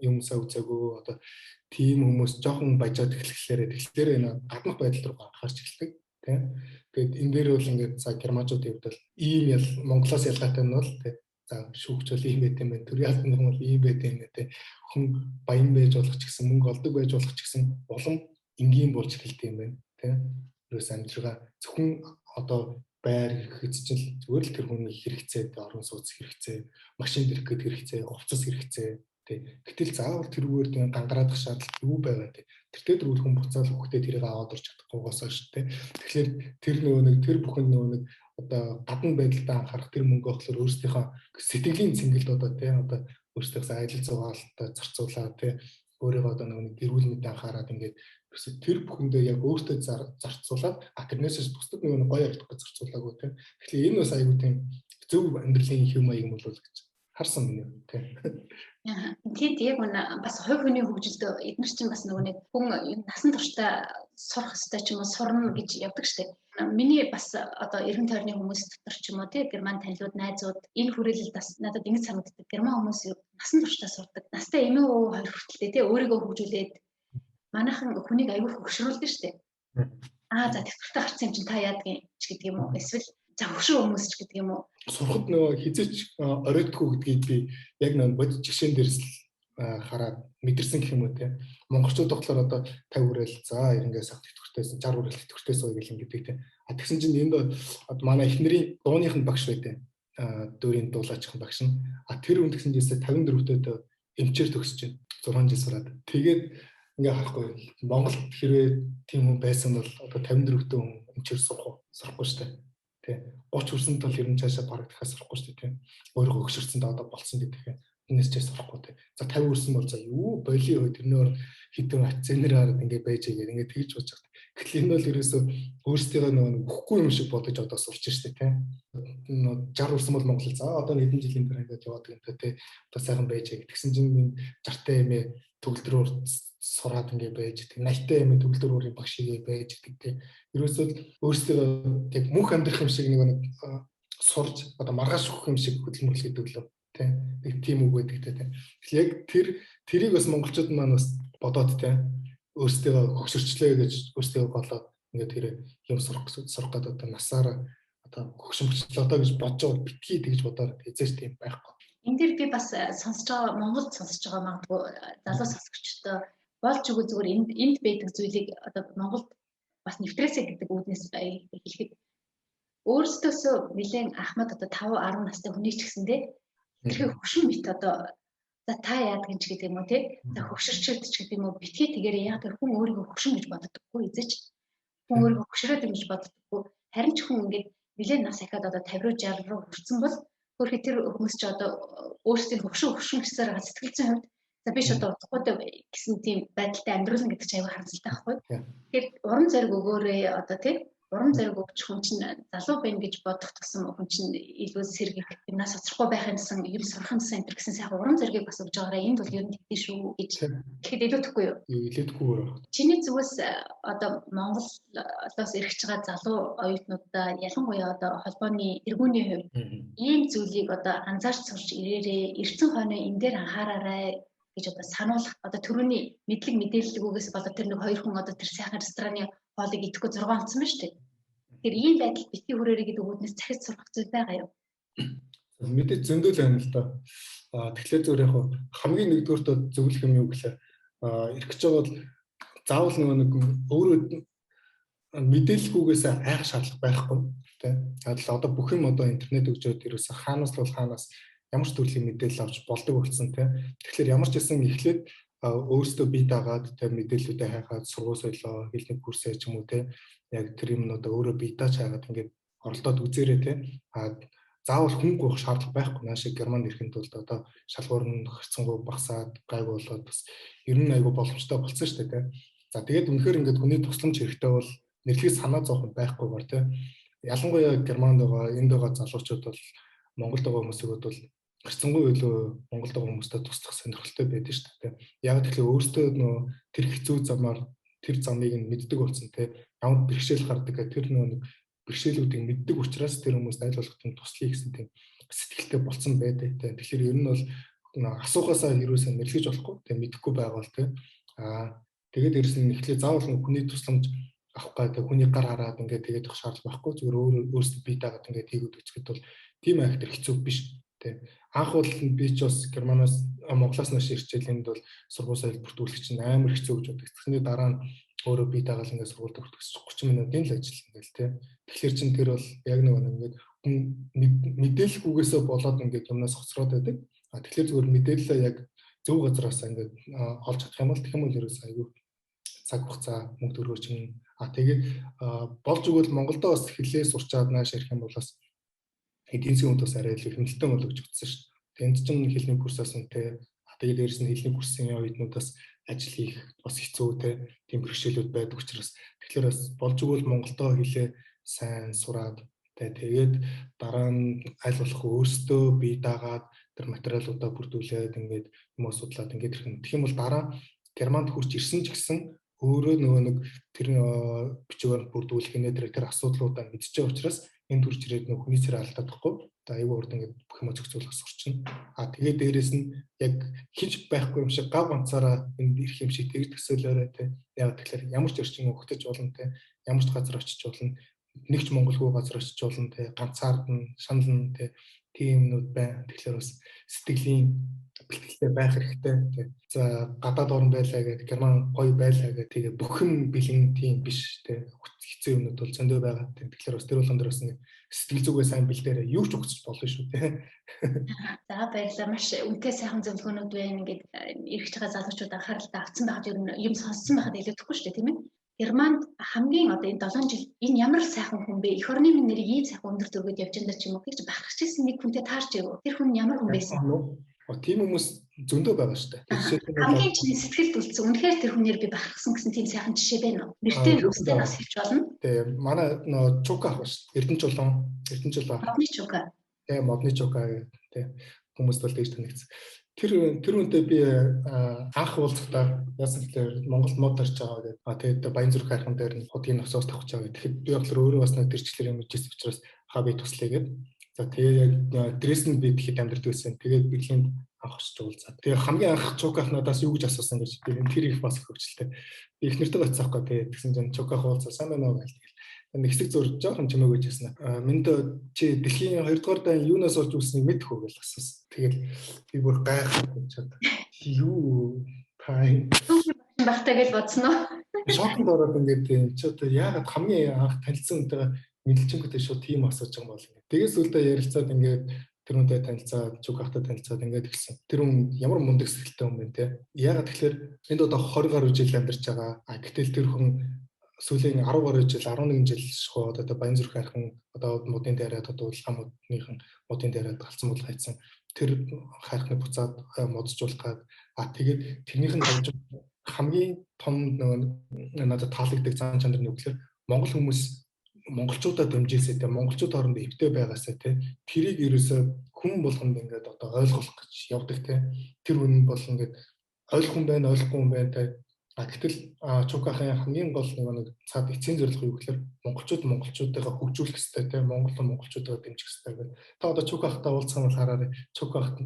B: юмсаа үзээгүй одоо тийм хүмүүс жоохон бажаад эхлэхлээрээ тэгэхээр энэ гаднах байдал руу гарч эхэлдэг те. Тэгээд энэ дээр бол ингээд за германчуудын хувьд бол ийм ял Монголоос ялгаатай нь бол те. За шүүгч бол ийм байт юм байна. Төрийн албан хүмүүс ийм байт юм те. Хүн баян байж болох ч гэсэн мөнгө олдог байж болох ч гэсэн улам энгийн болж эхэлдэг юм байна те. Юус амжиргаа зөвхөн одоо байр хэрэгцэл зүгээр л тэр хүний хэрэгцээ орон сууц хэрэгцээ машин дэрх гээд хэрэгцээ хувцас хэрэгцээ тий. Гэтэл заавал тэрүүгээр тийм гангараадах шаардлага юу байгаа тий. Тэр дээр хүн буцаал хөхтэй тэрийг аваад орж чадахгүйгээс шүү дээ. Тэгэхээр тэр тэр бүхэн одоо гадна байдалтай анхаарах тэр мөнгө болохоор өөрсдийнхөө сэтгэлийн цэнгэлд одоо тий одоо өөрсдийнхөө ажил зугаалтаа зарцуулаад тий өөрийгөө одоо гэрүүл мэт анхаарад ингээд тэр бүхэндээ яг өөртөө зарцуулаад тэрнээс бусдад гоё ярих гэж зарцуулаагүй тийм. Тэгэхээр энэ бас аюу тийм зөв амьдралын хэв маяг юм болов уу гэж харсан юм тийм.
A: Тийм яг бас хувь хүний хөгжилд эдгээр чинь бас нэг хүн насан туршдаа сурах хэрэгтэй ч юм уу сурна гэж явдаг штеп. Миний бас одоо эргэн тойрны хүмүүс дотор ч юм уу тийм герман танилуд найзууд энэ хүрээлэлд бас надад ингэж санагддаг. Герман хүмүүс насан туршдаа сурдаг. Настай эмээ өвөө хоёр хүртэлтэй тийм өөрийгөө хөгжүүлээд манайхан хүнийг аягүй хөгшрүүлдэг шүү дээ. За тэгвэртэй харсан юм чинь та яадгийн ч гэдэг юм уу? Эсвэл за хөгшрөө хүмүүс ч гэдэг юм уу?
B: Сурахад нөгөө хизээч оройтгүй гэдгийг би яг нэг бодит жишээн дээрс хараад мэдэрсэн гэх юм уу те. Монголчууд болохоор одоо 50 хүрээл за ингээс авт тэтгэвртээс 60 хүрээл тэтгэвртээс уу гэх юм гэдэг те. Тэгсэн чинь энд манай эхнэрийн дууных нь багш байдیں۔ Дөрийн дуулаачихсан багш нь. Тэр хүн тэгсэн жишээ 54-т эмчээр төгсөж байна. 6 жил сураад. Тэгээд ингээ харахгүй Монголд хэрвээ тийм хүн байсан бол одоо 54 хүн эмчээр сурахгүй шүү дээ. Тэ 30 хүрсэнд бол ер нь цаашаа барагдахаас сурахгүй шүү дээ. Тэ өөрийгөө өгшөрсөнд одоо болцсон гэдэг. Энэс ч сурахгүй тэ. За 50 хүрсэн бол за юу боли хөө тэрнээр хитэн акценээр хараад ингээ байж игээд ингээ тэгж болж байгаа. Гэтэл энэ бол ерөөсөө өөрсдөө нөгөө өгөхгүй юм шиг бодож одоо сурч штэ тэ. 60 хүрсэн бол Монгол за одоо хэдэн жилийн дараа ингээ яваад гэнтэй тэ. Одоо сайхан байж игээд тэгсэн чинь 60-тай эмээ төгөлдрөөр сураад ингээ байж идэг. 80-тай эмээ төгөлдрөөрийн багш игээ байж идэг тэ. Ерөөсөө өөрсдөө яг мөнх амьдрах юм шиг нэг сурж одоо маргааш өгөх юм шиг хөдөлмөрлөх гэдэг лөө тэ. Нэг тийм үг байдаг тэ. Тэгэхээр яг тэрийг бас монголчууд маань бас бодоод тэ. Өөрсдөө хөгшөрчлээ гэж өөрсдөө болоод ингээ тэр юм сурах гэдэг одоо насаараа одоо хөгшмөчлөө одоо гэж бодож байгаа битгий тэгж бодоод эзэж тийм байхгүй.
A: Энд дээр би бас сонсож байгаа Монголд сонсож байгаа магадгүй залуу сонсогчдоо болж өгөө зүгээр энд байдаг зүйлийг одоо Монголд бас нэвтрээсэ гэдэг үүднээс хэлэхэд өөрсдөөсөө нэлээд ахмад одоо 5 10 настай хүний ч гэсэндээ тэрхээ хөгшин бит одоо за та яадаг ч гэдэг юм уу те за хөгшөрчөөд ч гэдэг юм уу битгий тэгээрээ яг хүн өөрийгөө хөгшин гэж боддоггүй эзэж хүн өөрийгөө хөгшрөөд юм гэж боддоггүй харин ч хүн ингээд нэлээд нас ахаад одоо 50 60 руу хүрсэн бол хөрхи тэр хүмүүс ч одоо өөрсдийн хөгшин гэсээр сэтгэлзэн хувьд за биш одоо удахгүй гэсэн тийм байдалтай амьдруулна гэдэг чинь аягүй харамсалтай байхгүй. Тэгэхээр уран зориг өгөөрэй одоо тий урам зориг өгч хүн чинь залуу байна гэж бодох тусам хүн чинь илүү сэргийг юмнаас оцрохгүй байхын тулд юм сурахын тулд энэ гэсэн сайхан урам зоригийг бас өгж байгаараа энд бол ер нь тэгдэж шүү гэж тэгэхэд илүүдэхгүй юу?
B: Илүүдэхгүй байна.
A: Чиний зүгээс одоо Монголоос ирж байгаа залуу оюутнуудаа ялангуяа одоо холбооны тэргүүний хувьд ийм зүйлийг одоо анзаарч сурч ирээрээ ирсэн хойно энэ дээр анхаараарай гэж одоо сануулах одоо түрүүний мэдлэг мэдээллэгээс болоод тэр нэг хоёр хүн одоо тэр сайхан рестораны хоолыг идэхгүй 6 онцсон байна шүү дээ. Тэгэхээр ийм байдал бити хүрээрээ гэдэг үгнээс захиж сурах зүйл байгаа юу?
B: Мэдээж зөндөл байна л да. Тэгэхээр зөвөр яг хамгийн нэгдүгээрт зөвлөх юм юу гэхээр ирэх гэж байгаа бол заавал нэг өөрөө мэдээлэлгүйгээс айх шаардлага байхгүй тийм. Одоо бүх юм одоо интернет өгчөөд ерөөсө хаанаас л хаанаас ямар ч төрлийн мэдээлэл авч болдог болсон тийм. Тэгэхээр ямар ч гэсэн эхлээд өөрсдөө бие дагаад тийм мэдээллүүдээ хайхаад сургууль солио хэлний курсээ ч юм уу тийм. Яг тэр юмнуудаа өөрөө бие дааж хайгаад ингээд оролдоод үзээрэй тийм. Заавал хүн гоох шаардлага байхгүй наашиг Германд ирэхэд бол одоо шалгуур нь хэрцэнгуй багасаад гайгүй болоод бас ер нь айгүй боломжтой болсон шүү дээ тийм. За тэгээд үнэхээр ингээд хүний тусламж хэрэгтэй бол нэрлэгээ санаа зовхон байхгүй баар тийм. Ялангуяа Германд байгаа энд байгаа залуучууд бол Монголд байгаа хүмүүсүүд бол хэрцэнгуй илүү Монголд байгаа хүмүүстэй туслах сонирхолтой байдаг шүү дээ тийм. Яг тэгэхээр өөртөө нөө тэр хэцүү замаар тэр замыг нь мэддэг болсон тийм. Ямар бэрхшээл гардаг гэх тэр нэг бэрхшээлүүдийг мэддэг учраас тэр хүмүүст аль болох тийм туслая гэсэн тийм сэтгэлтэй болсон байдаг тийм. Тэгэхээр ер нь бол асуухаасаа юусаа нэрлэж болохгүй тийм мэдэхгүй байгаа бол тийм. Тэгээд ерөөс нь эхлээ заавал хүний тусламж авах гэдэг хүний гар хараад ингээд тэгээд их шаардлага байхгүй зүгээр өөрөөсөө бие дагаад ингээд хийгээд өчгөд бол тийм айхтар хэцүү биш тийм. Анх бол би ч бас Германаас Монголоос нааш ирчээл энд бол сургууль соёл бүртгүүлэх чинь амар хэцүү гэж боддог. Тэхний дараа нь өөрөө бие дагаад ингээд сургууль бүртгүүлж 30 минутын л ажил ингээл тийм. Тэгэхээр чин тэр бол яг нэг ингээд мэдээлэлгүйгээсээ болоод ингээд юмнаас хоцроод байдаг. Тэгэхээр зүгээр мэдээлэлээ яг зөв газараас ингээд олж чадах юм бол тэгэх юм бол ерөөс аюу цаг хугацаа мөнгө төгрөгч юм. Тэгээд болж игэл Монголдо бас хэлээ сурчаад нааш ирэх юм бол бас эдийн засгийн хувьд бас арай илүү хэмнэлтэн бол өгч утсан шүү дээ. Тэнд чинь хэлний курсаас үнэтэй тэгээд дээрэс нь хэлний курсын оюутнуудаас ажил хийх бас хэцүү тийм бэрхшээлүүд байдаг учраас тэгэхээр бас болж игэл Монголдо хэлээ сайн сураад тэгээд дараа нь аль болох өөрсдөө бие дагаад тэр материалуудаа бүрдүүлээд ингээд юм судлаад ингээд ирэх юм. Тэгэх юм бол дараа Германд хурж ирсэн ч гэсэн өөрөө нөгөө нэг тэр бичгээр бүрдүүлэх тэр асуудлуудаа мэдчихэж байгаа учраас энд хурж ирээд нөгөө хүний царай алдахгүй. Аюу урд ингээд бүх юм зохицуулах сурчин. Тэгээд дээрэс нь яг хинч байхгүй юм шиг гав ганцаараа энд ирэх юм шиг тэгж төсөөлөөрэй те. Яг тэгэхээр ямар ч орчин өгтөж болно те. Ямар ч газар очиж болно. Нэг ч монголгүй газар очиж болно те. Ганцаардна, шанална те. Тийм юмнууд байна. Тэгэхээр бас сэтгэлийн бэлтгэлтэй байх хэрэгтэй. За гадаад орн байлаа гэдэг Герман гоё байлаа гэдэг тэгээ бүх юм бэлэн тийм биш те. Хэцүү юмнууд бол зөндөө байгаа. Тэгэхээр бас тэр болгон дээрээс нэг сэтгэл зүгээ сайн бэлдээрээ юу ч өгч болно шүү те.
A: За баярлалаа. Маш үнэтэй сайхан зөвлөгөөнүүд байна. Ингээд ирэх байгаа залуучууд анхаарал тавьсан байхад ер нь юм сонссон байхад илүүдэхгүй шүү дээ тийм ээ. Германд хамгийн одоо энэ 7 жил энэ ямар сайхан хүн бэ? Эх орны минь нэрийг ийм сайхан өндөр дөргөд явж байгаа ч юм уу гэж бахархчихсан нэг хүнтэй таарч ив. Тэр хүн ямар хүн байсан?
B: Тийм хүмүүс зөндөө байгаа шүү дээ.
A: Хамгийн чиний сэтгэлд үлдсэн. Үнэхээр тэр хүнээр би бахархсан гэсэн тийм сайхан жишээ байна уу? Нэртэй үстэй бас хэлж болно.
B: Тэгээ манай нөө Чука ах шүү дээ. Эрдэнэчулан.
A: Модны Чука.
B: Тэгээ модны Чука тэгээ хүмүүс бол тэгж танигдсан. Тэр үнтэй би анх уулзахдаа яасан гэхээр Монгол мод тарж байгаа гэдэг. Тэгээд Баянзүрх хайрхан дээр нь хотын носоос тавьж байгаа. Тэгэхэд би болохоор өөрөө бас нэг тэрчлэр юм хийсэн учраас би туслая гэдэг. За тэгээ яг Дрессен би тэгэхэд амьдарч байсан. Тэгээд Берлинд анх очиж уулзаад. Тэгээ хамгийн анх Чуках надаас юу гэж асуусан гэж би тэр их бас хөвчлээ. Би их нэртэй байцаахгүй тэгээ тэгсэн чинь Чуках уулзаа сайн байна уу гэж тэгэл. Нэг хэсэг зур жоохон чимээг гэжсэн. Минь чи дэлхийн 2 дугаар дайн юунаас олж үлснийг мэдэх үү гэж асуусан. Тэгэл би бүр гайхаад чад. Юу тай
A: багтаа гэж бодсон уу?
B: Шокнд ороод ингээд чи одоо яагаад хамгийн анх танилцсан үнтэйгээ мэдлжингүүтэй шууд тийм асууж байгаа юм бол ингээд. Тэгээс үлдээ ярилцаад ингээд тэр үнтэй танилцаад Чукахтай танилцаад ингээд гисэн. Тэр хүн ямар мундаг сэтгэлтэй хүн бэ те. Яагаад тэгэхээр энд одоо 20 гаруй жил амьдарч байгаа. Гэтэл тэр хүн сүүлийн 10 гаруй жил 11 жил шууд одоо Баянзүрх хайрхан одоо модын дайраад одоо улаан модныхан модын дайраад галцсан бол хайцсан. Тэр хайрхныг буцаад моджуулах гад. Тэгээд тэрнийх нь хамгийн том надад таалагддаг зан чанар нь үгээр Монгол хүмүүс монголчуудаа дэмжээсэй те монголчууд хоорондоо эвтэй байгаасай те тэрийг ерөөсө хүн болгонд ингээд одоо ойлгох гэж явдаг те тэр хүн бол ингээд ойлгох хүн байна ойлгохгүй хүн байна те гэтэл Чукахын хамгийн гол нэг цаад эцсийн зорилго юу гэхээр монголчуудаа хөгжүүлэх хэрэгтэй те монголчуудаа дэмжих хэрэгтэй гэдэг. Та одоо Чукахтай уулзсан бол хараарай. Чукахт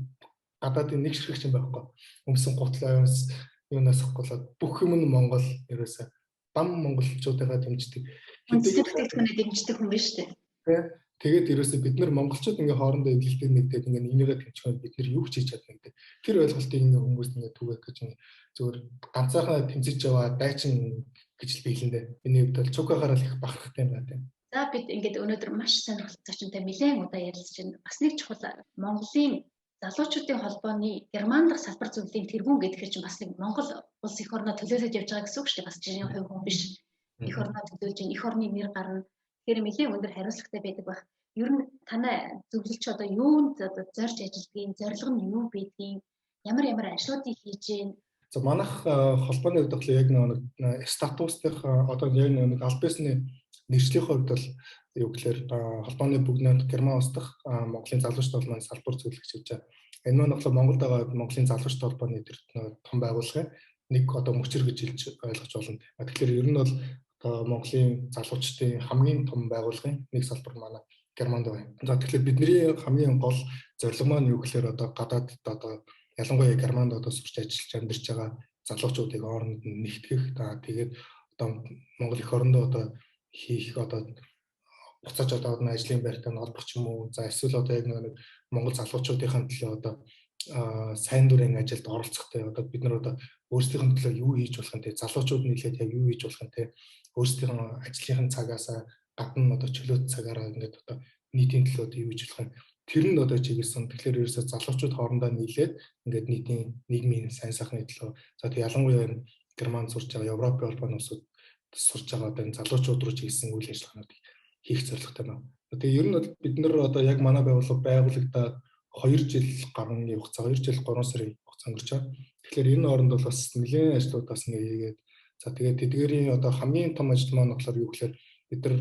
B: гадаадын нэг ширхэг юм байхгүй. Өмсөн гутлаас юунаас болоод бүх юм нь монгол ерөөсө бам монголчуудаа дэмждэг.
A: Хэдийгээр дэмждэг хүн биш үү?
B: Тэгээд ерөөсөө бид нар монголчууд ингээ хоорондоо эвлэлтэй нэгдээд ингээ энийгээ тэмцэхэд бид нар юу ч хийж чадна гэдэг. Тэр ойлголтыг ингээ хүмүүст ингээ түгээх гэж зөвөр ганцаараа тэмцэж яваа дайчин гэж л биелэндээ. Миний хувьд бол Чукахаараа л их бахархтай юм байна.
A: За бид ингээд өнөөдөр маш сонирхолтой зочинтой нэлээд удаа ярилцж байна. Бас нэг чухал Монголын залуучуудын холбооны Герман дахь салбар зөвлөлийн тэргүүн гэдэг чинь бас нэг Монгол улс эх орноо төлөөлөж явж байгаа гэсэн үг шүү дээ. Бас жишээ нь хувь хүн биш. Эх орноо төлөөлж, эх орны нэр гарна. Тэгэхээр нэлээд өндөр хариуцлагатай байдаг байх. Ер нь танай зөвлөлч одоо юунд одоо зорж ажилладгийг, зорилго нь юу байдгийг, ямар ажлуудыг хийж гин.
B: За манайх холбооны хувьд бол яг нэг статусных одоо яг нэг аль биесний нэршлийн хувьд бол юу гэхээр холбооны бүгд найрамд Герман улс дахь Монголын залуучууд холбооны салбар зөвлөгч гэж байна. Энэ маань болохоор Монголд байгаа Монголын залуучууд холбооны тэр том байгууллага нэг одоо мөчр гэж хэлж ойлгож болно. Тэгэхээр ер нь бол одоо Монголын залуучдын хамгийн том байгууллагын нэг салбар манай Германд байна. За тэгэхээр бидний хамгийн гол зорилго маань юу гэхээр одоо гадаад одоо ялангуяа Германд одоо сурч ажиллаж амьдарч байгаа залуучуудыг хооронд нь нэгтгэх. Тэгээд одоо Монгол эх орондоо одоо хийх одоо буцааж одоо ажлын байртай нь олбох ч юм уу. За эсвэл одоо яг нэг Монгол залуучуудын төлөө одоо сайн дурын ажилд оролцохтой одоо бид нар одоо өөрсдийн төлөө юу хийж болох юм те залуучууд нийлээд яг юу хийж болох юм те өөрсдийн ажлын цагаас гадна одоо чөлөөт цагаараа ингээд одоо нийтийн төлөө юу хийж болох юм тэр нь одоо чиглэсэн. Тэгэхээр ерөөсөө залуучууд хоорондоо нийлээд ингээд нийгмийн сайн сайхны төлөө за тэг ялангуяа Германд сурч байгаа Европын холбооны улсууд сурч байгаа одоо энэ залуучууд руу чиглэсэн үйл ажиллагаануудыг хийх зорилготой байна. Тэгээ ер нь бол бид нар одоо яг манай байгууллагадаа 2 жил гарны хугацаа 2 жил 3 сарын хугацаа өнгөрч байгаа. Тэгэхээр энэ хооронд бол бас нэлээд ажлуудаас ингээ хийгээд за тэгээд тэдгээрийн одоо хамгийн том ажил маань болохоор юу гэхээр бид нар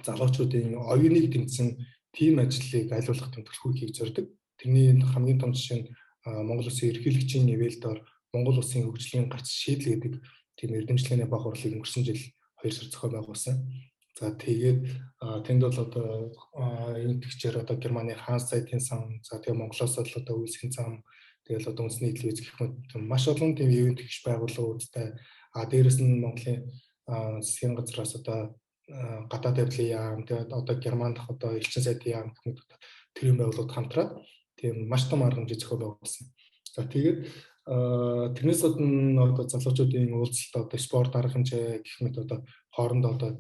B: залуучуудын оюуныг дэмжсэн тим ажлыг айлуулах төлөвлөгөө хийх зорддог. Тэрний хамгийн том жишээ нь Монгол Улсын ерөнхийлөгчийн нивэлдээр Монгол Улсын хөгжлийн гарц шийдэл гэдэг тийм эрдэмчлэгийн баг хурлыг өнгөрсөн жил 2 сар зохион байгуулсан. За тэгээд тэнд бол одоо энэ тгчээр одоо Германы Ханс Цайтын сан за тэгээ Монголоос л одоо үйлсийн зам тэгэл одоо үндэсний эдлвэз гэх мэт маш олон тийм ивент гэх байгууллагуудтай дээрэс нь Монголын засгийн газраас одоо гадаад явдлын яам тэгээд одоо Герман дахь одоо элчин сайдын яам гэх мэт тэр юм байгууллагууд хамтраад тийм маш том арга хэмжээ зохион байгуулсан. За тэгээд тэрнээс гадна одоо залуучуудын уулзалт одоо спорт арга хэмжээ гэх мэт одоо хоорондоо одоо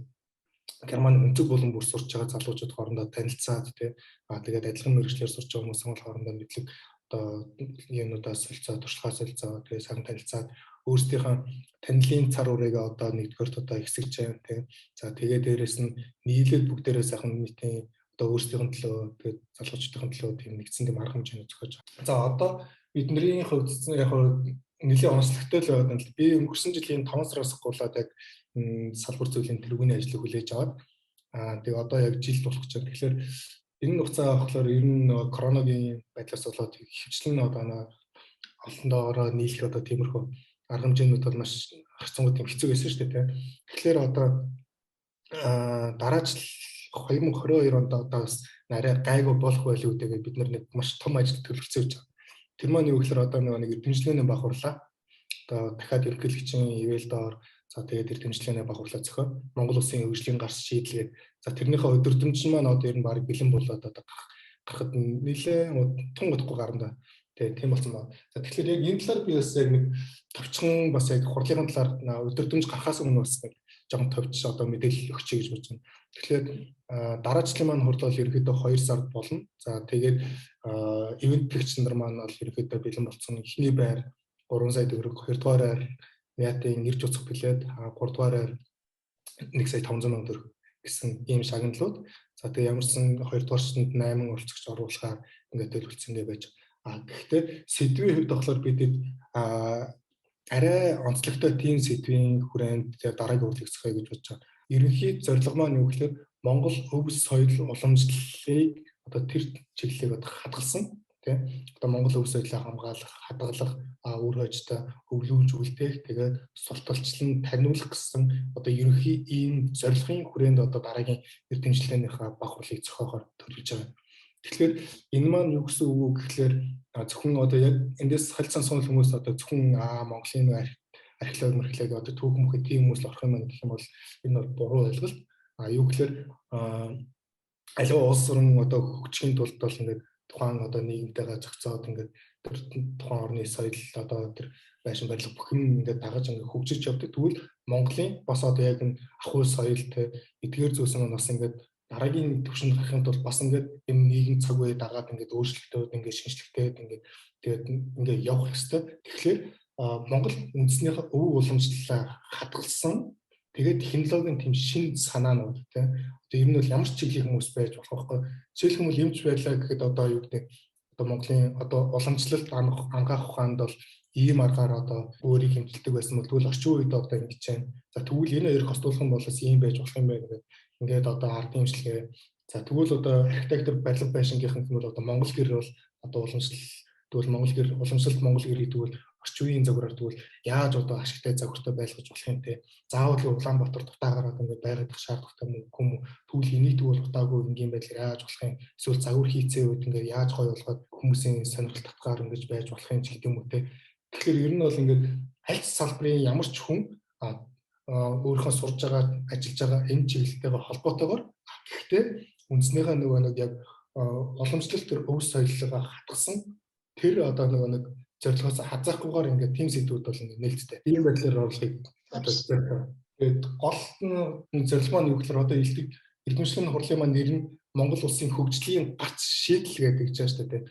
B: Герман өнцөг болон бүр сурч байгаа залуучууд хоорондоо танилцаад тэгээд адилхан мэргэжлэр сурч байгаа хүмүүс хоорондоо мэдлэг одоо юунуудаас солилцоо, туршлагаа солилцоо, тэгээд сайн танилцаад өөрсдийнхөө танилын цар үрээгээ одоо нэгдүгээрт одоо ихсэж байна тийм. За тэгээд дээрэс нь нийлээд бүгдээрээ сайхан нийтийн одоо өөрсдийн төлөө тэгээд залуучдын төлөө тийм нэгдсэн тийм арга хэмжээний зохиож байгаа. За одоо бидний хувьд яг нэлээд онцлогтой л байна л би өнгөрсөн жилийн 5 сараас гуулаад яг салбар зөвлөлийн тэргүүний ажлыг хүлээж аваад тэгээ одоо яг жил болох гэж байна. Тэгэхээр энэ хугацаа авахлаар ер нь коронавигийн байдлаас болоод хөвчлэн одоо олондоороо нийлэх одоо тиймэрхүү арга хэмжээнүүд бол маш харьцангуй тийм хэцүү байсан шүү дээ. Тэгэхээр одоо дараа жил 2022 онд одоо бас арай гайгүй болох байлгүй гэдэг бид нар нэг маш том ажил төлөвлөсөн гэж байна. Тэр маань юу гэхээр одоо нэг эрдэмтлийн баг хурлаа. Одоо дахиад ерөнхийлөгчийн ивэлдээр за тэгээд эрдэмтлийн баг хурлаа зохио Монгол Улсын хөгжлийн гарц шийдлгээд за тэрнийхээ өдөртөмж маань одоо ер нь баг бэлэн болоод одоо гарахад нэлээд тун удахгүй гарна. Тийм болсон байна. За тэгэхээр яг энэ талаар би бас яг нэг товчхон бас яг хурлын талаар өдөртөмж гарахаас өмнө бас нэг жоохон товч одоо мэдээлэл өгчэй гэж бодож байна. Тэгэхээр дараачлын маань хурлал ерөнхийдөө 2 сард болно. За тэгээд ивент плэгч нар маань бол ерөнхийдөө бэлэн болсон. Эхний байр 3 сая төгрөг, 2 дугаараар Мятын ирж уцах билет, 3 дугаараар 1 сая 500 сая төгрөг гэсэн ийм шагналууд. За тэгээд ямарсан 2 дугаарчтанд 8 оролцогч оруулахаар ингээд төлөвлөсөн гэж байж. Гэхдээ сэдвийн хувьд болохоор бид арай онцлогтой тийм сэдвийн хүрээнд дараагийн хурлыг зохиоё гэж бодож байна. ерөнхий зорилго маань юу гэхээр Монгол өвс соёл уламжлалыг одоо тэр чиглэлийг одоо хадгалсан тийм одоо Монгол өвс соёлыг хамгаалах, хадгалах, үр хойчтой өвлүүлж үлдээх тэгээд сурталчлан таниулах гэсэн одоо ерөнхий ийм зорилгын хүрээнд одоо дараагийн эрдэмчлээнийхээ баг хурлыг зохиогоор төлөвлөж байгаа. Тэгэхээр энэ маань юу гэсэн үг вэ гэхээр зөвхөн одоо яг эндээс харилцан суунал хүмүүс одоо зөвхөн Монголын археологи одоо түүх мөхөд тийм хүмүүс л орох юм гэх юм бол энэ бол буруу ойлголт. Юу гэхээр аливаа улс орн одоо хөгжихийн тулд бол ингээд тухайн одоо нийгэмтэйгээ зохицоод ингээд тэр тухайн орны соёл одоо тэр байшин барилга бүх юм ингээд дагаж ингээд хөгжиж явдаг. Тэгвэл Монголын бас одоо яг энэ ахуй соёлтой эдгээр зүйлс нь бас ингээд дараагийн түвшинд гарахын тулд бас ингээд юм нийгэм цаг үе дагаад ингээд өөрчлөлтөд ингээд шинжлэхтэй ингээд тэгээд ингээд явах ёстой. Тэгэхээр Монгол үндэснийхээ өв уламжлалаа хадгалсан тэгээд технологийн тийм шин санаанууд тийм одоо ер нь бол ямар ч чиглэлийн хүмүүс байж болох байхгүй. Жишээлх юм бол юмч байлаа гэхэд одоо юу гэдэг одоо Монголын одоо уламжлалт ангаах ухаанд бол ийм аргаар одоо өөрийг хэмжилдэг байсан бол тэгвэл орчин үед одоо ингэж байна. За тэгвэл энэ хоёрыг хостуулах юм бол ийм байж болох юм байна гэдэг. Ингээд одоо ардын имчилгээ. За тэгвэл одоо архитектор барилга байшингийнх нь бол одоо Монгол гэр бол одоо тэгвэл Монгол гэр уламжлалт Монгол гэр тэгвэл орчин үеийн загвараар тэгвэл яаж одоо ашигтай загвартай байлгаж болох юм те. Заавал Улаанбаатар дутаагаар ингээд байгаад их шаардлагатай юм уу? Тэгвэл энийг тэгвэл утаагүй ингийн байдлаар яаж болох юм? Эсвэл загвар хийцээ үед ингээд яаж гоё болгоод хүмүүсийн сонирхол татгаар ингэж байж болох юм ч гэдэг юм уу те. Тэгэхээр ер нь бол ингээд аль салбарын ямар ч хүн өөрийнхөө сурж байгаа ажиллаж байгаа энэ чиглэлтэйгээ холбоотойгоор гэхдээ үндснийхээ нөгөө нэг яг уламжлалт төр өв соёлыг хатгасан тэр одоо нөгөө нэг зорилгоос хазаахгүйгээр ингээд тим сэдвүүд бол нээлттэй. Тийм байдлаар оруулахыг одоо зорилгоо. Тэгээд гол нь зорилго нь юу гэхээр одоо эрдэмчлэгийн хурлын маань нэр нь Монгол улсын хөгжлийн гарц шийдэл гэдэг чинь шүү дээ.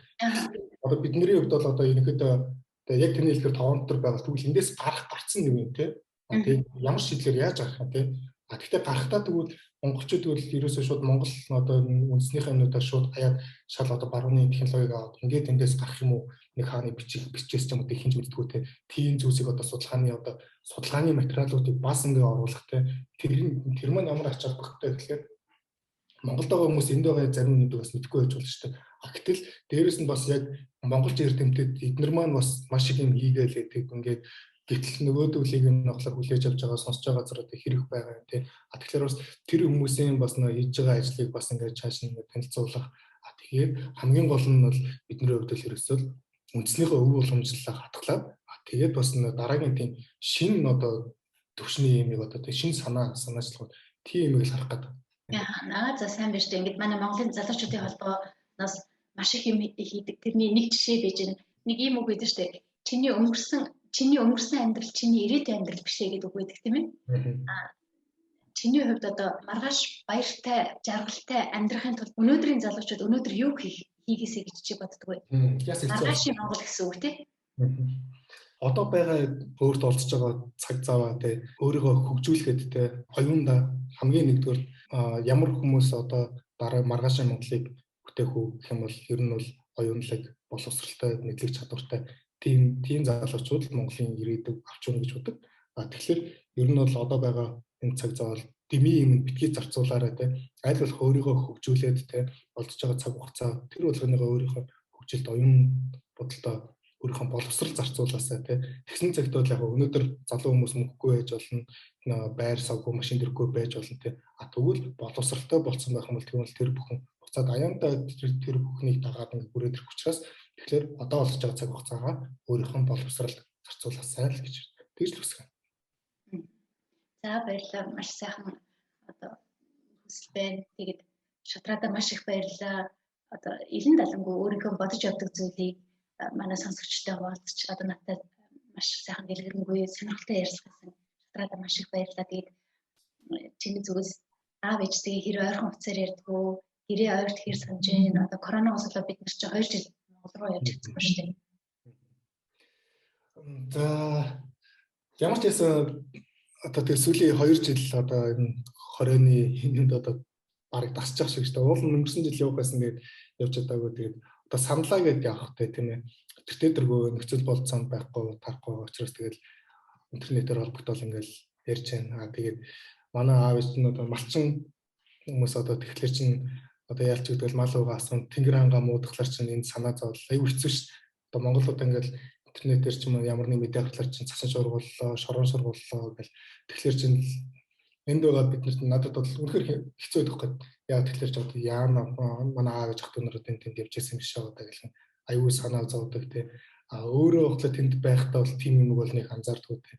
B: Одоо бидний хувьд бол одоо ерөнхийдөө яг тэрний хэлэхээр тоон дотор байгаа. Тэгвэл эндээс гарах гарцсан юм тийм. Тэгээд ямар шийдлэр яаж гарах юм тийм. Гэхдээ гарахтаа тэгвэл монголчууд тэгвэл ерөөсөө шууд Монгол одоо үндэснийхээ юмнуудаар шууд хаяад шал одоо барууны технологиг аваад ингээд эндээс гарах юм уу нэг хааны бичээс ч юм уу хинж мэддэггүй те тийм зүйлсийг одоо судалгааны материалуудыг бас ингээд оруулах те тэр маань ямар ач холбогдолтой гэхээр Монголд байгаа хүмүүс энд байгаа зарим нэг бас мэдгүй байж болно шүү дээ. Гэтэл дээрэс нь бас яг монголч эрдэмтэд эднэр маань бас маш их юм хийгээл гэдэг ингээд гэтэл нөгөөдөлийг нь болохоор хүлээж авч байгаа сонсож байгаа зэрэг хэрэг байгаа юм тий. Тэгэхээр бас тэр хүмүүсийн бас нөө хийж байгаа ажлыг бас ингээд цааш нь танилцуулах. Тэгээд хамгийн гол нь бол бидний хувьд л ерөөсөө үндснийхээ өв уламжлалаа хатгалаад тэгээд бас дараагийн тийм шин одоо төвшний юмыг одоо тийм шин санаачлалууд тийм юмыг л харах гэдэг.
A: За сайн байна шүү дээ. Ингээд манай Монголын залуучуудын холбооноос маш их юм хийдэг. Тэрний нэг жишээ байж нэг юм үг гэдэг шүү дээ. Чиний өнгөрсөн амьдрал чиний ирээдүйн амьдрал биш ээ гэдэг үг байдаг тийм ээ. Чиний хувьд одоо маргааш баяртай, жаргалтай амьдрахын тулд өнөөдрийн залуучууд өнөөдөр юу хийгээсэй гэж чи боддог вэ? Маргаашийн Монгол гэсэн үг тийм.
B: Одоо байгаа өөрт олдсож байгаа цаг цаваа те өөрийгөө хөгжүүлэхэд те оюунда хамгийн нэгдүгээр ямар хүмүүс одоо дараа маргаашийн Монголыг бүтээх үү гэх юм бол ер нь бол оюунлаг боловсралтай мэдлэг чадвартай тийм залуучууд Монголын ирээдүйг авч явна гэж боддог. Тэгэхээр ер нь бол одоо байгаа энэ цаг зав бол дэмий юм битгий зарцуулаарай те аль болох өөрийгөө хөгжүүлээд те олдсож байгаа цаг хугацаа тэр болгоныгоо өөрийнхөө хөгжилд оюун бодолтой өөрийнхөө боловсрал зарцуулаасаа те тэгсэн цагт бол яг өнөөдөр залуу хүмүүс мөнгөгүй байж болно байр савгүй машин дэргүй байж болно те тэгвэл боловсралтай болсон байх юм бол тэр бүхэн буцаад аяндаа тэр бүхнийг дагаад ингээ бүрээд ирэх учраас тэгэхээр одоо олж байгаа цаг хугацаагаа өөрийнхөө боловсралд зарцуулаасаа л гэж тэгж л үсгэн.
A: За баярлалаа маш сайхан одоо хүсэл байна. Тэгээд шатраада маш их баярлалаа. Одоо элен далангуу өөрийнхөө бодож явдаг зүйлийг манай сонсогчтой хуваалцаж одоо надад маш сайхан дэлгэрэнгүй сонирхолтой ярьсан. Шатраада маш их баярлалаа. Тэгээд чиний зүгээс аав ээжтэйгээ хэрэг ойрхон хугацаар ярьдгүү гэрээ ойрт хэр санаж байна. Одоо коронавигоос болоод бид нар чи 2 жил Монгол руу явж ирсэн ба шүү дээ.
B: За ямар ч байсан одоо тэгээ сүүлийн 2 жил одоо энэ 20-ны хүнд одоо бараг тасчих шиг шүү дээ. Уул нь өнгөрсөн жил явах байсан гээд явж чадаагүй тэгээд одоо саналаа гэдээ явах хэрэгтэй тийм ээ. Тэр дэргөө нөхцөл болцоонд байхгүй тарахгүй учраас тэгээд интернетээр холбогдол ингээл ярьж байна. Тэгээд манай аав ээж нь одоо малчин хүмүүс одоо тэгэхээр чинь одоо яалч гэдэг мал угаасан тэнгэр хангаа муудахлаар чинь энэ санаа зовлоо аюу хэцүү ш. Одоо Монголд ингээл интернетээр ч юм уу ямар нэг мэдээ гаргалаар чинь цасан шургууллаа, шорон шургууллаа гэл тэгэхээр чинь энд байгаа биднэрт надад бол үнэхээр хэцүү байдаг. Яг тэгэхээр ч одоо яана манай аав ээж хатунаар тэнд явж байсан юм шиг одоо гэл аюу санаа зовдөг те. А өөрөө ухлаа тэнд байхдаа бол тийм юм бол нэг анзаардгүй те.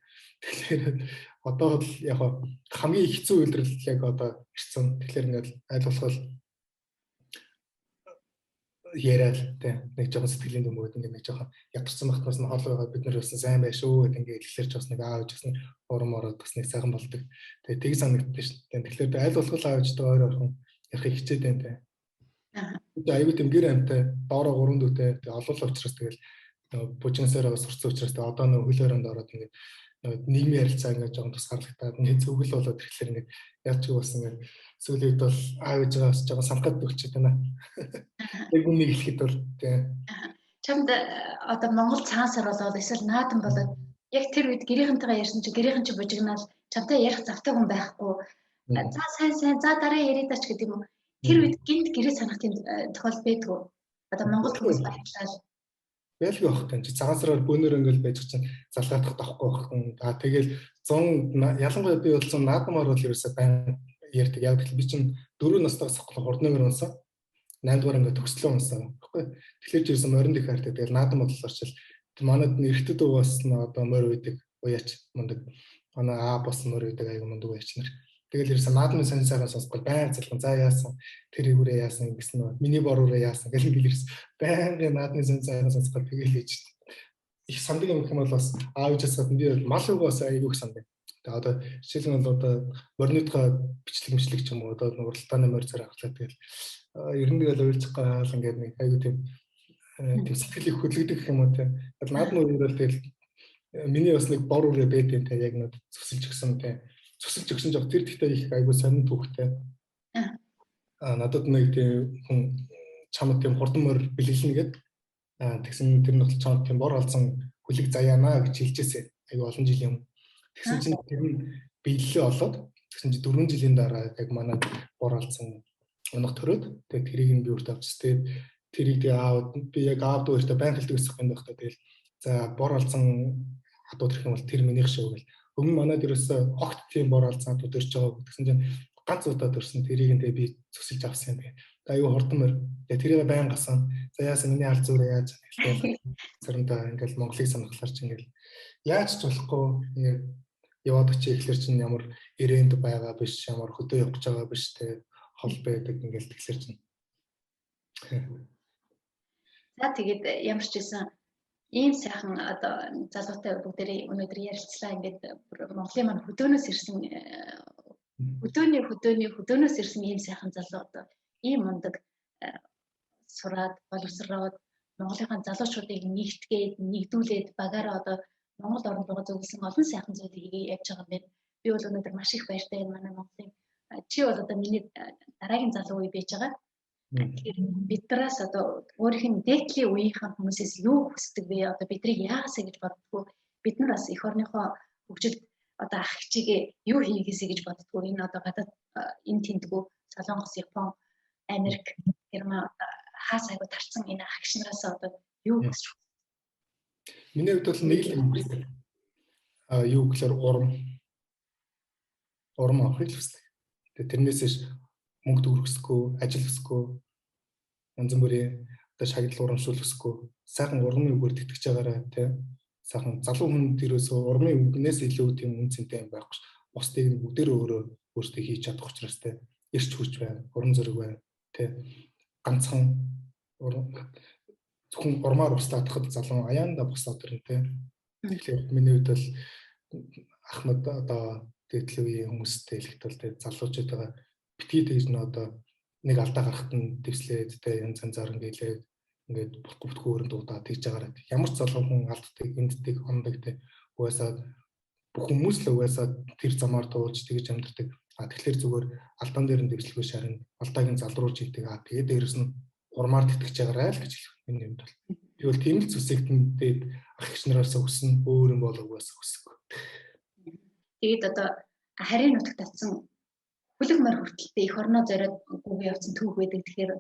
B: Тэгэхээр одоо бол яг хамгийн хэцүү үйлрэл яг одоо ирсэн. Тэгэхээр ингээд аль болох яриад те нэг жоохон сэтгэлийн дөмөд ингээд нэг жоохон ядарсан багтнаас нь хоолойгоо бид нар өссөн сайн байш шүү гэдэг ингээд хэлэхэрч бас нэг аавч бас нэг урам ороод бас нэг сайхан болдог. Тэгээ тийг санагддаг шүү дээ. Тэгэхээр аль болох аавчтай ойр орхон ярих хичээд байна те. Аюу тийм гэр амтай доороо 3 дүүтэй тэгээ олуулаа учраас тэгэл бужинсаараа сурцсан учраас тэгээ одоо нэг хөлөөрөнд ороод ингээд нийгмийн ярилцаа ингээд жоохон тусгаарлагдаад ингээд зөвгөл болоод ирэхлээр ингээд яаж ч бас ингээд сүүлийн үед бол аав ээжээ бас жоохон самхаад өгчээд байна. Яг үнийг хэлэхэд бол тийм.
A: Чамд одоо Монгол цаансаар болоод эсвэл наадам болоод яг тэр үед гэрийнхэнтэйгээ ярьсан чи гэрийнхэн чи бужигнаал чамтай ярих завтай хүн байхгүй. За сайн за дараа яриад тач гэдэг юм уу. Тэр үед гинт гэрээ санах тийм тохиол байдгүй. Одоо Монгол хүмүүс баярлал
B: байлгүй байхгүй чи цагаансараар бөөнөр ингээл байж чинь залгаадах тахгүй байхгүй. Тэгэл 100 ялангуяа би болсон наадмаар бол ерөөсөө байн ярьдаг. Яг тэгэхээр би чинь 4 настайгаас хохлоо хурднаар унсан. 8 дугаар ингээд төгслөө унсан. Баггүй. Тэгэхээр ч ерөөсөө морин дэх хайртай. Тэгэл наадам бодлооч л манад нэрхтэд угаас нь одоо морь үйдэг уяач мундаг. Манай аа бос морь үйдэг аяга мундаг уяач нар. Тэгэл ерөөсөө наадмын сайн сайхан сонсгол байн залхан за яасан тэр игүүрээ яасан гэсэн нь миний бороороо яасан гэх юм билэрс байнгын наадмын сайн сайхан сонсгол тэгэл хийж их сандаг юм хэм бол бас аавчаас би мал угаас аяг их сандаг. Тэгээ одоо жишээлбэл бол одоо моринуудаа бичлэг ч юм уу одоо уралдааны морь зэрэг авчлаа тэгэл ер нь тэгэл уйлчих гал ингээд нэг аяг тийм сэтгэл их хөдлөгдөх юм уу те. Наадмын үеэр тэгэл миний бас нэг бор үрээ бэдэн те яг нэг зөвсөлж өгсөн те. Цусалж өгсөн жоо тэр тэгтээ их айгуу сонин түүхтэй. Надад нэг тийм хүн чамд тийм хурдан мөр бэлгэлнэ гэдэг. Тэгсэн тэр нь бол чамд тийм бор алсан хүлэг заяана гэж хэлжээсэ. Айгуу олон жилийн өмнө. Тэгсэн чинь тэр нь биелэлээ олоод тэгсэн чинь 4 жилийн дараа яг манай бор алсан унах төрөөд тэгээд тэрийг нь би өөртөө авчихсан. Тэрийг би яг аав дүүртээ байн хэлдэг гэсэн юм байна. Тэгэл за бор алсан хатууд ирэх юм бол тэр минийх шүү гэл. Өмнө манайд ерөөсөө огт тийм бор алцаад өдөрч байгаа гэсэн чинь ганц удаад өрсөн тэрийг нь би зөвсөлж авсан юм бэ. Аюу хурдан мөр. Тэгээ тэрийг байн гасан. За яасан миний аль зүрээ яаж хэлээ. Заримдаа ингээл Монголыг сонирхлоор ч ингээл яаж ч болохгүй ингээд яваад очие ихлэр чинь ямар ирээнд байгаа биш, ямар хөдөө явж байгаа биш те хол байдаг ингээл тэгэхээр чинь.
A: За тэгээд ямар ч байсан ийм сайхан одоо залуутай бүгдээрээ өнөөдөр ярилцлаа. Ингээд Монголын маань хөдөөнөөс ирсэн хөдөөнөөс ирсэн ийм сайхан залуу одоо ийм мундаг сураад боловсроод Монголын залуучуудыг нэгтгээд нэгдүүлээд багаараа одоо Монгол оронд байгаа зөвлөсөн олон сайхан зүйлийг хийж байгаа юм байна. Би бол өнөөдөр маш их баяртай манай Монголын чи бол одоо миний дараагийн залуу үе байж байгаа. Тэгэхээр биднээс одоо өөрийнх нь дээдлийн үеийнхэн хүмүүсээс юу хүсдэг вэ? Одоо бидрийг яагасаа гэж боддгоо. Бид нар бас эх орныхоо хөгжилд одоо ах хичээгээ юу хийгээсэй гэж боддгоо. Энэ одоо гадаад энэ тэмдгүү Солонгос, Япон, Америк, Герман хаас айгу тарцсан энэ ах хч нараас одоо юу хүсэж байна?
B: Миний хувьд бол нэг л юм хүсдэг. Юу гэхээр урам авахыг хүсдэг. Тэгээ тэрнээс мөнгө төгрөсгөө, ажил өсгөө, янз бүрийн одоо шагнал урамшуул өсгөө, сайхан урмын үгээр тэтгэж байгаараа тий. Сайхан залуу хүнд ерөөсөө урмын үгнээс илүү тийм үнцэнтэй юм байхгүй. Бусдыг нь бүгдээр өөртөө хийж чадах учраас тий. Ирч хүч байна, уран зориг байна тий. Ганцхан зөвхөн урмаар устаадахад залуу аяанда босоод ирнэ тий. Тэгэхээр миний хувьд бол Ахмад одоо дээдлийн үеийн хүмүүстэй хэлэхэд бол тий залуучуудаа битгий тэгж нь одоо нэг алдаа гарахт нь дэвслээд тэ янз янзаар ингээд бүтгүү өрөнд удаа тэгж байгаараа ямар ч залуу хүн алддаг энддэг хондог тэ угаасаа бүх хүмүүс л угаасаа тэр замаар туулж тэгж амьддаг. Тэгэхээр зүгээр алдаан дээр нь дэвслэхгүй шарна алдаагийн залруулж идэг. Тэгээд дээрэс нь урмаар тэтгэж байгаарай л гэж хэлэх миний юмд бол. Би бол тийм л зүсэгтэн дээд ах эгч нараас өснө өөр юм болов угаасаа өсөхгүй.
A: Тэгээд одоо харийн нутагт татсан бүлэг мөр хүртэлтэй их орноо зориод гүгээ явсан түүх байдаг. Тэгэхээр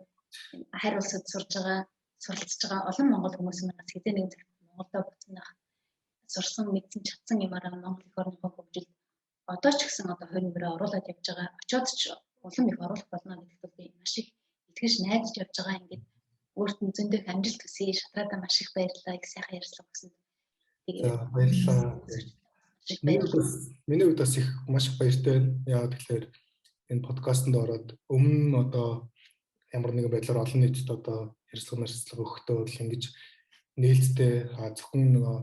A: харь улсад сурж байгаа, суралцж байгаа олон монгол хүмүүс манаас хэдэн нэг цагт Монголдо буцнах сурсан, мэдсэн, чадсан юмараа Монгол их орныхоо хөгжилд одоо ч гэсэн одоо хувь нэмрээ оруулаад явж байгаа. Очоод ч улам их оруулах болно гэдэгт би маш их итгэж найдаж явж байгаа. Ингээд өөрт нь зөндөх амжилт хүсье. Шатраадаа маш их баярлалаа. Их сайхан ярьцлага өгсөн.
B: Баярлалаа. Миний хувьд бас их маш их баяртай байна. Яагаад тэгэхээр энэ подкастт ороод өмнө нь одоо ямар нэгэн байдлаар олон нийтэд одоо ярьцлага өгөхдөө л ингэж нээлттэй зөвхөн нөгөө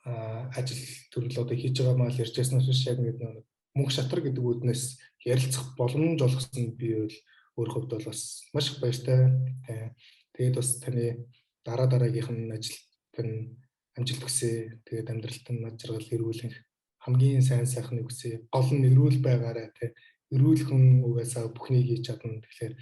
B: ажил төрөл одоо хийж байгаа мал ярьж байснаас биш яг нэг мөнх шатар гэдэг үднээс ярилцах боломж олгосон би бол өөр хувьд бол бас маш их баяртай. Тэгээд бас таны дараагийнх нь ажилд нь амжилт хүсье. Тэгээд амьдралд нь над жаргал эргүүлэх хамгийн сайн сайхныг хүсье. Гол нь эрүүл байгаарай те. Эрүүл хүн угаасаа бүхнийг хийж чадна. Тэгэхээр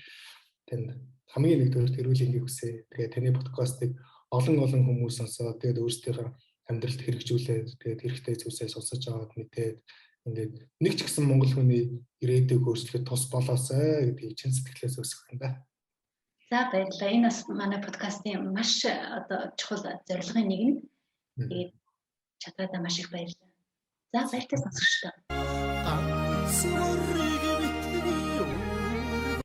B: танд хамгийн нэгдүгээр эрүүл энгийг хүсье. Тэгээд таны подкастыг олон хүмүүс сонсоод тэгээд өөрсдийнхөө амьдралд хэрэгжүүлээд тэгээд хэрэгтэй зүйлсээ сонсож аваад мэдээд ингээд нэг ч гэсэн монгол хүний ирээдүйг өөрчлөхөд тус болоосай гэдгийг чин сэтгэлээс өсгөх юм да.
A: За баярлалаа. Энэ бас манай подкастын маш одоо чухал зорилгын нэг нь. Тэгээд чатраадаа маш их баярлалаа. За баяртай сонсогчдоо.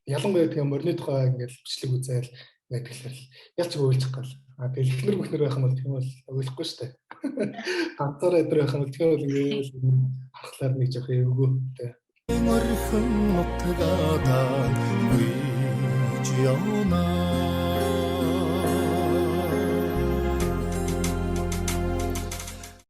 B: Ялангуяа тийм морины тухай ингээд бичлэг үзээл ингээд тэгэхээр ялч үйлчих гал. Тэгээд ихнэр мөхнөр байх юм бол тийм бол ойлгохгүй шүү дээ. Ганцаараа өдөр байх юм бол тийм бол ингээд харахлаар нэг жоох эвгүй тий. Морхон нутгадаа үеж явна.